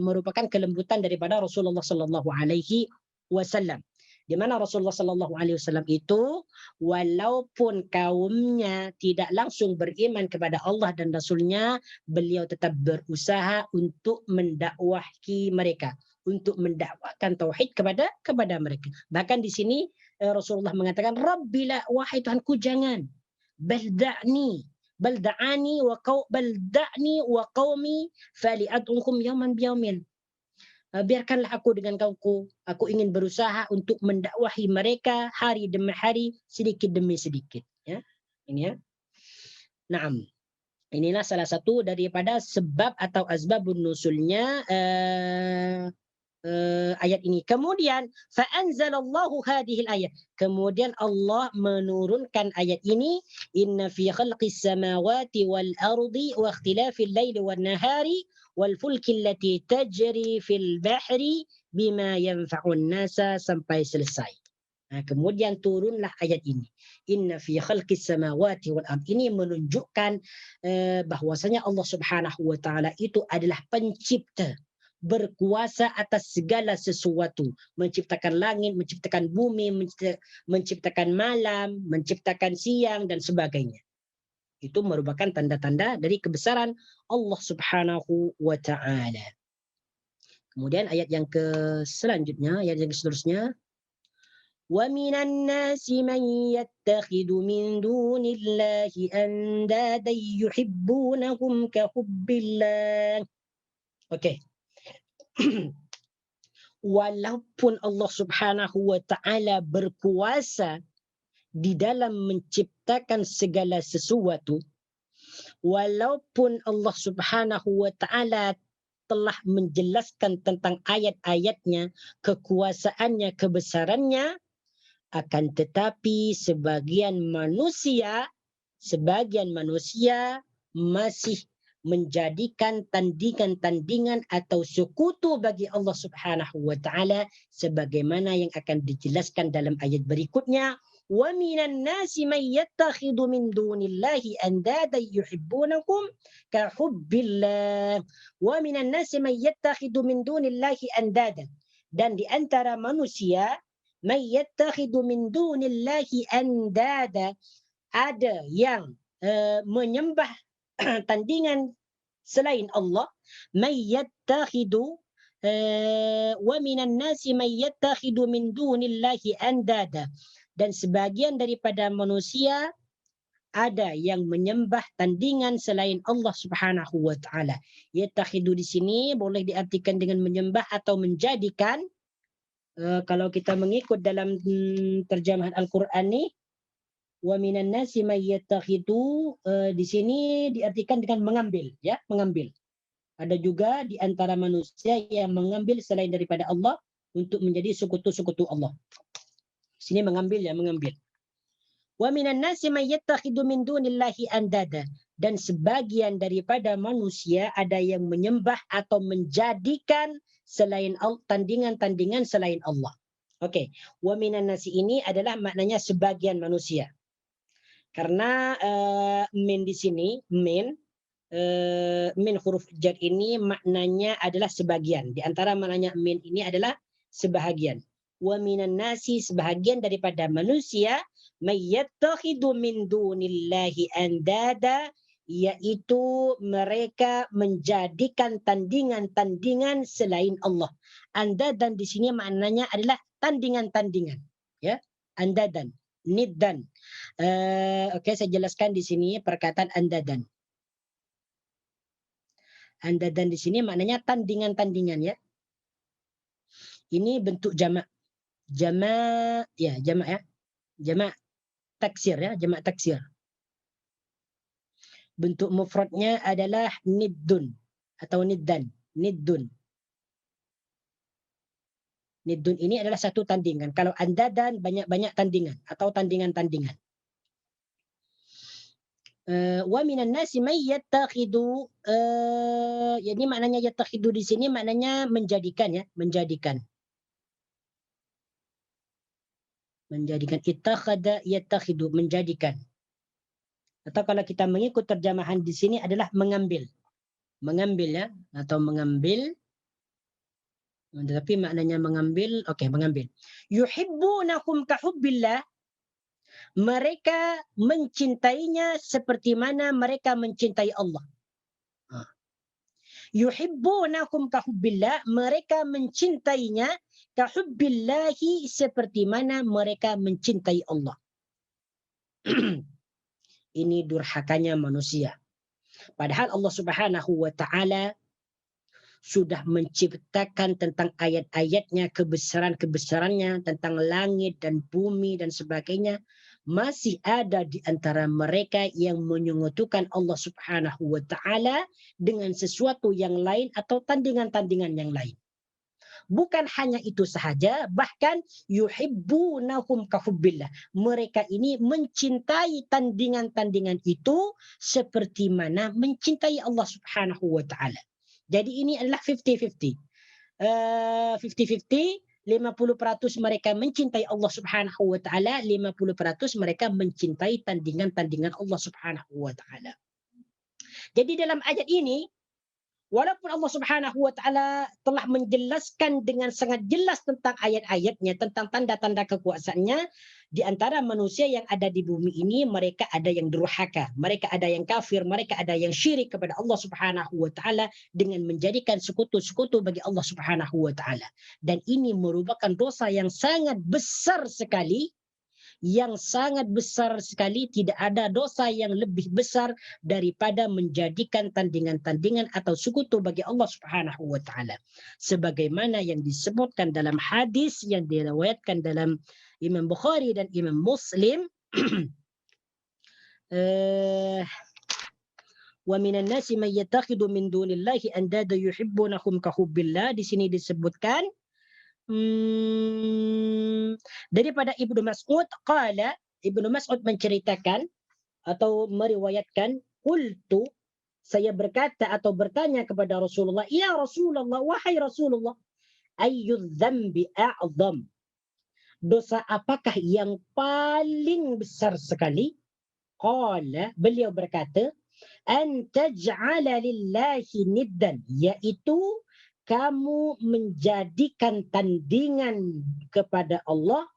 B: merupakan kelembutan daripada Rasulullah sallallahu alaihi wasallam. Di mana Rasulullah sallallahu alaihi wasallam itu walaupun kaumnya tidak langsung beriman kepada Allah dan Rasulnya, beliau tetap berusaha untuk mendakwahi mereka, untuk mendakwakan tauhid kepada mereka. Bahkan di sini Rasulullah mengatakan, Rabbila, wahai Tuhanku, jangan. Balda'ni, balda'ani wa qaumi fali'ad'ukum yawman biyawmin. Biarkanlah aku dengan kaumku, aku ingin berusaha untuk mendakwahi mereka hari demi hari, sedikit demi sedikit. Ya, ini ya. Naam. Inilah salah satu daripada sebab atau asbabun nusulnya ayat ini. Kemudian fa'anzalallahu hadhil ayat. Kemudian Allah menurunkan ayat ini, inna fi khalqis samawati wal ardi wa ikhtilafil laili wan nahari wal fulki allati tajri fil bahri bima yanfa'un nasa, sampai selesai. Nah, kemudian turunlah ayat ini. Inna fi khalqis samawati wal ard. Ini menunjukkan bahwasanya Allah Subhanahu wa taala itu adalah pencipta, berkuasa atas segala sesuatu, menciptakan langit, menciptakan bumi, menciptakan malam, menciptakan siang dan sebagainya. Itu merupakan tanda-tanda dari kebesaran Allah Subhanahu wa taala. Kemudian ayat yang selanjutnya, ayat yang seterusnya, wa minan nasi man yattakhidhu min dunillahi andada yuhibbunahum ka hubbillah. Okey. Walaupun Allah Subhanahu wa taala berkuasa di dalam menciptakan segala sesuatu, walaupun Allah Subhanahu wa taala telah menjelaskan tentang ayat-ayatnya, kekuasaannya, kebesarannya, akan tetapi sebagian manusia masih menjadikan tandingan-tandingan atau sekutu bagi Allah Subhanahu wa taala, sebagaimana yang akan dijelaskan dalam ayat berikutnya, wa minan nasi may yattakhidhu min dunillahi andada yuhibbunakum ka hubbillah. Wa minan nasi may yattakhidhu min dunillahi andada, dan di antara manusia may yattakhidhu min dunillahi andada, ada yang menyembah tandingan selain Allah. May yattakhidhu wa minan nasi may yattakhidhu min dunillahi andada, dan sebagian daripada manusia ada yang menyembah tandingan selain Allah Subhanahu wa taala. Yattakhidu di sini boleh diartikan dengan menyembah atau menjadikan. Kalau kita mengikut dalam terjemahan Al-Qur'an ni, wa minan nasi may yattakhidu, di sini diartikan dengan mengambil, ya, mengambil. Ada juga di antara manusia yang mengambil selain daripada Allah untuk menjadi sekutu-sekutu Allah. Sini mengambil, ya, mengambil. Wa minan nasi may yattakhidu min dunillahi andada, dan sebagian daripada manusia ada yang menyembah atau menjadikan selain Allah, tandingan-tandingan selain Allah. Okey, wa minan nasi ini adalah maknanya sebagian manusia. Karena min di sini, min huruf jar ini maknanya adalah sebagian. Di antara maknanya min ini adalah sebahagian. Wa minan nasi, sebahagian daripada manusia, may yattakhidu min dunillahi andada, yaitu mereka menjadikan tandingan-tandingan selain Allah. Andadan di sini maknanya adalah tandingan-tandingan, ya, andadan, niddan. Okey, saya jelaskan di sini perkataan andadan. Andadan di sini maknanya tandingan-tandingan, ya. Ini bentuk jamak. Jamak, ya, jamak, ya. Jamak taksir, ya, jamak taksir. Bentuk mufradnya adalah niddun atau niddan, niddun. Niddun ini adalah satu tandingan. Kalau andadan banyak-banyak tandingan atau tandingan-tandingan. Wa minan nasi may yattakhidu, ini maknanya yattakhidu di sini maknanya menjadikan, ya, menjadikan. Menjadikan, ittakhadha yattakhidu, menjadikan. Atau kalau kita mengikut terjemahan di sini adalah mengambil. Mengambil, ya, atau mengambil. Tetapi maknanya mengambil, okey, mengambil. Yuhibbunahum kahubbillah, mereka mencintainya seperti mana mereka mencintai Allah. Yuhibbunahum kahubbillah, mereka mencintainya kahubbillahi, seperti mana mereka mencintai Allah. Ini durhakanya manusia. Padahal Allah Subhanahu wa taala sudah menciptakan tentang ayat-ayatnya, kebesaran-kebesarannya, tentang langit dan bumi dan sebagainya. Masih ada di antara mereka yang menyekutukan Allah Subhanahu wa taala dengan sesuatu yang lain atau tandingan-tandingan yang lain. Bukan hanya itu sahaja, bahkan yuhibbunahum kahubbillah. Mereka ini mencintai tandingan-tandingan itu seperti mana mencintai Allah Subhanahu wa taala. Jadi ini adalah 50-50. 50-50, 50% mereka mencintai Allah Subhanahu wa taala, 50% mereka mencintai tandingan-tandingan Allah Subhanahu wa taala. Jadi dalam ayat ini, walaupun Allah Subhanahu wa taala telah menjelaskan dengan sangat jelas tentang ayat-ayatnya, tentang tanda-tanda kekuasaannya, di antara manusia yang ada di bumi ini, mereka ada yang durhaka, mereka ada yang kafir, mereka ada yang syirik kepada Allah Subhanahu wa taala dengan menjadikan sekutu-sekutu bagi Allah Subhanahu wa taala. Dan ini merupakan dosa yang sangat besar sekali, yang sangat besar sekali. Tidak ada dosa yang lebih besar daripada menjadikan tandingan-tandingan atau sekutu bagi Allah Subhanahu wa taala. Sebagaimana yang disebutkan dalam hadis yang diriwayatkan dalam Imam Bukhari dan Imam Muslim, wa minan nasi may yattakhidhu min dunillahi andada yuhibbunahum kahubbillah. Di sini disebutkan daripada Ibnu Mas'ud, qala, Ibnu Mas'ud menceritakan atau meriwayatkan, qultu, saya berkata atau bertanya kepada Rasulullah, ya Rasulullah, wahai Rasulullah, ayyudz dzambi a'zam, dosa apakah yang paling besar sekali? Qala, beliau berkata, an taj'ala lillahi niddan, yaitu kamu menjadikan tandingan kepada Allah,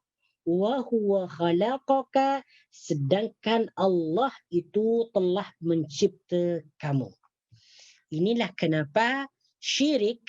B: wa huwa khalaqaka, sedangkan Allah itu telah mencipta kamu. Inilah kenapa syirik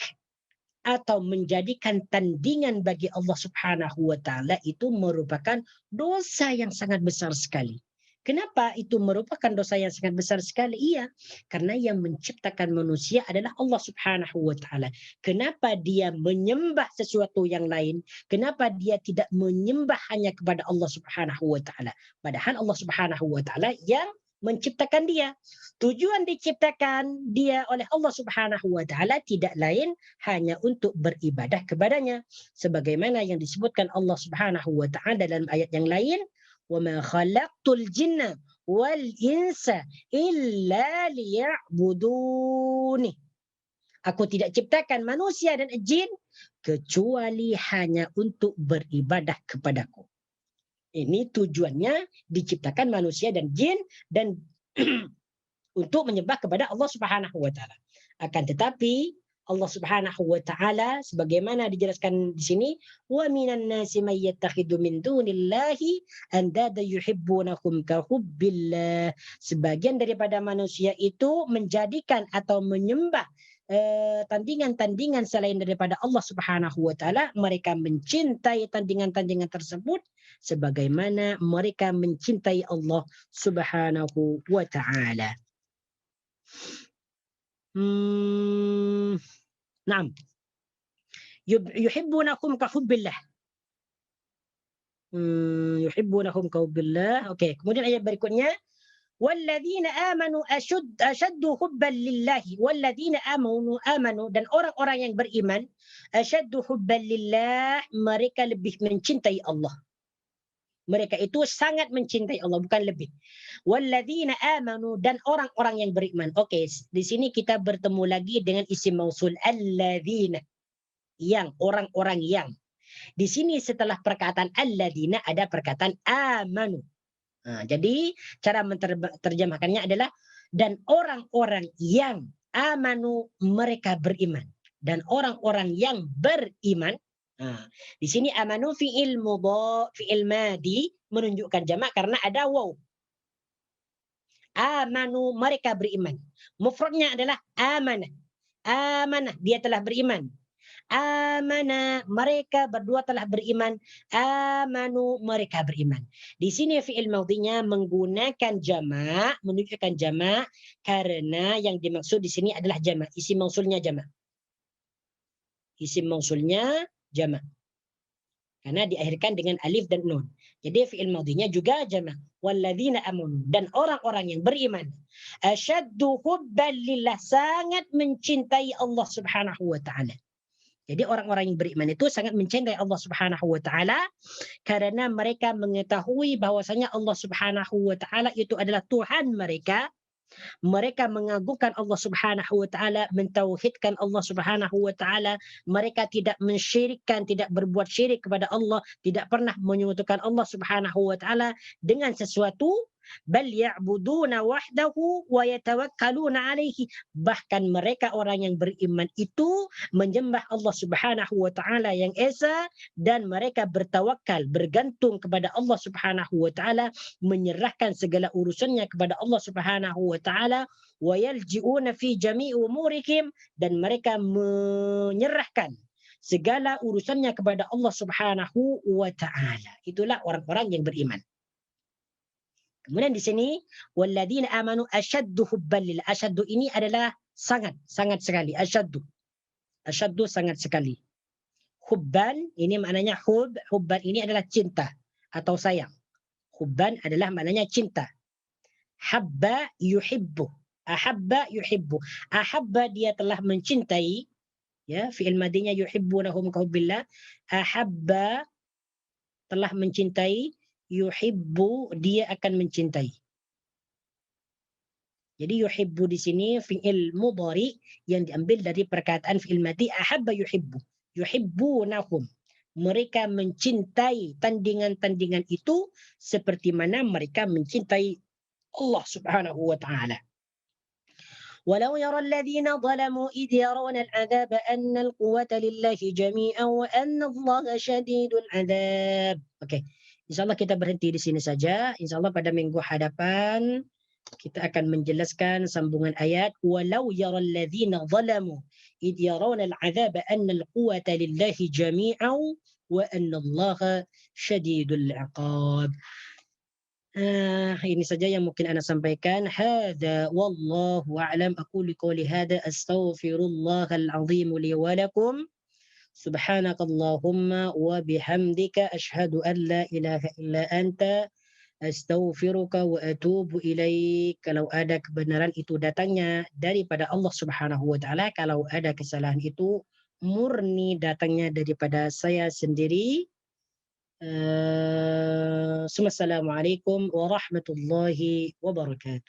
B: atau menjadikan tandingan bagi Allah Subhanahu wa taala itu merupakan dosa yang sangat besar sekali. Kenapa itu merupakan dosa yang sangat besar sekali? Iya, karena yang menciptakan manusia adalah Allah Subhanahu wa taala. Kenapa dia menyembah sesuatu yang lain? Kenapa dia tidak menyembah hanya kepada Allah Subhanahu wa taala? Padahal Allah Subhanahu wa taala yang menciptakan dia. Tujuan diciptakan dia oleh Allah Subhanahu wa taala tidak lain hanya untuk beribadah kepadanya. Sebagaimana yang disebutkan Allah Subhanahu wa taala dalam ayat yang lain, وَمَا خَلَقْتُ الْجِنَّ وَالْإِنسَ إِلَّا لِيَعْبُدُونِ. Aku tidak ciptakan manusia dan jin kecuali hanya untuk beribadah kepadaku. Ini tujuannya diciptakan manusia dan jin dan untuk menyembah kepada Allah Subhanahu wa taala. Akan tetapi Allah Subhanahu wa taala sebagaimana dijelaskan di sini, wa minan nasi may yattakhidhu min dunillahi andada yuhibbunahum ka hubbillah. Sebagian daripada manusia itu menjadikan atau menyembah tandingan-tandingan selain daripada Allah Subhanahu wa taala. Mereka mencintai tandingan-tandingan tersebut sebagaimana mereka mencintai Allah Subhanahu wa taala. Naam. Yuhibbunakum ka hubbillah. Yuhibbunakum ka hubbillah. Okey, kemudian ayat berikutnya, walladzina amanu ashaddu hubban lillahi. Walladzina amanu dan orang-orang yang beriman ashaddu hubban lillah, mereka lebih mencintai Allah. Mereka itu sangat mencintai Allah, bukan lebih. Walladzina amanu dan orang-orang yang beriman. Okey, di sini kita bertemu lagi dengan isim mausul alladzina. Yang, orang-orang yang. Di sini setelah perkataan alladzina ada perkataan amanu. Jadi cara menterjemahkannya adalah dan orang-orang yang amanu, mereka beriman. Dan orang-orang yang beriman. Di sini amanu fi'il madi menunjukkan jamak karena ada waw. Amanu, mereka beriman. Mufradnya adalah amanah. Amanah, dia telah beriman. Amana, mereka berdua telah beriman. Amanu, mereka beriman. Di sini fi'il madhinya menggunakan jamak, menunjukkan jamak karena yang dimaksud di sini adalah jamak. Isim mausulnya jamak. Isim mausulnya jamak. Karena diakhirkan dengan alif dan nun. Jadi fi'il madhinya juga jamak. Walladzina amanu, dan orang-orang yang beriman. Asyaddu hubban lillah, sangat mencintai Allah Subhanahu wa taala. Jadi orang-orang yang beriman itu sangat mencintai Allah Subhanahu wa taala karena mereka mengetahui bahwasanya Allah Subhanahu wa taala itu adalah Tuhan mereka. Mereka mengagungkan Allah Subhanahu wa taala, mentauhidkan Allah Subhanahu wa taala. Mereka tidak mensyirikkan, tidak berbuat syirik kepada Allah, tidak pernah menyekutukan Allah Subhanahu wa taala dengan sesuatu. Bal ya'buduna wahdahu wa yatawakkaluna alaihi. Bahkan mereka orang yang beriman itu menyembah Allah Subhanahu wa taala yang esa dan mereka bertawakal, bergantung kepada Allah Subhanahu wa taala, menyerahkan segala urusannya kepada Allah Subhanahu wa taala, wa yalji'una fi jami'i umurihim, dan mereka menyerahkan segala urusannya kepada Allah Subhanahu wa taala. Itulah orang-orang yang beriman. Kemudian di sini walladzina amanu asyaddu hubban lillah. Asyaddu ini adalah sangat sekali. Asyaddu sangat sekali. Hubban ini maknanya hubban ini adalah cinta atau sayang. Hubban adalah maknanya cinta. Habba yuhibbu. Ahabba yuhibbu. Ahabba dia telah mencintai, ya, fi'il madinya yuhibbunahum ka hubbillah. Ahabba telah mencintai, yuhibbu dia akan mencintai. Jadi yuhibbu di sini fi'il mudhari yang diambil dari perkataan fi'il madi ahabba yuhibbu. Yuhibbunahum. Mereka mencintai tandingan-tandingan itu seperti mana mereka mencintai Allah Subhanahu wa taala. ولو يرى الذين ظلموا إذ يرون العذاب أن القوة لله جميعا وأن الله شديد العذاب. Okey. InsyaAllah kita berhenti di sini saja. InsyaAllah pada minggu hadapan kita akan menjelaskan sambungan ayat. Walau yaral ladzina zalamu id yarawna al'adzaba anna al-quwwata lillahi jami'an wa anna allaha syadidul 'iqab. Ini saja yang mungkin ana sampaikan. Hadza wallahu a'lam. Aqulu qouli hadza astaghfirullahal azim li wa lakum. Subhanakallahumma wa bihamdika asyhadu an la ilaha illa anta astaghfiruka wa atubu ilaik. Kalau ada kebenaran itu datangnya daripada Allah Subhanahu wa taala, kalau ada kesalahan itu murni datangnya daripada saya sendiri. Assalamualaikum warahmatullahi wabarakatuh.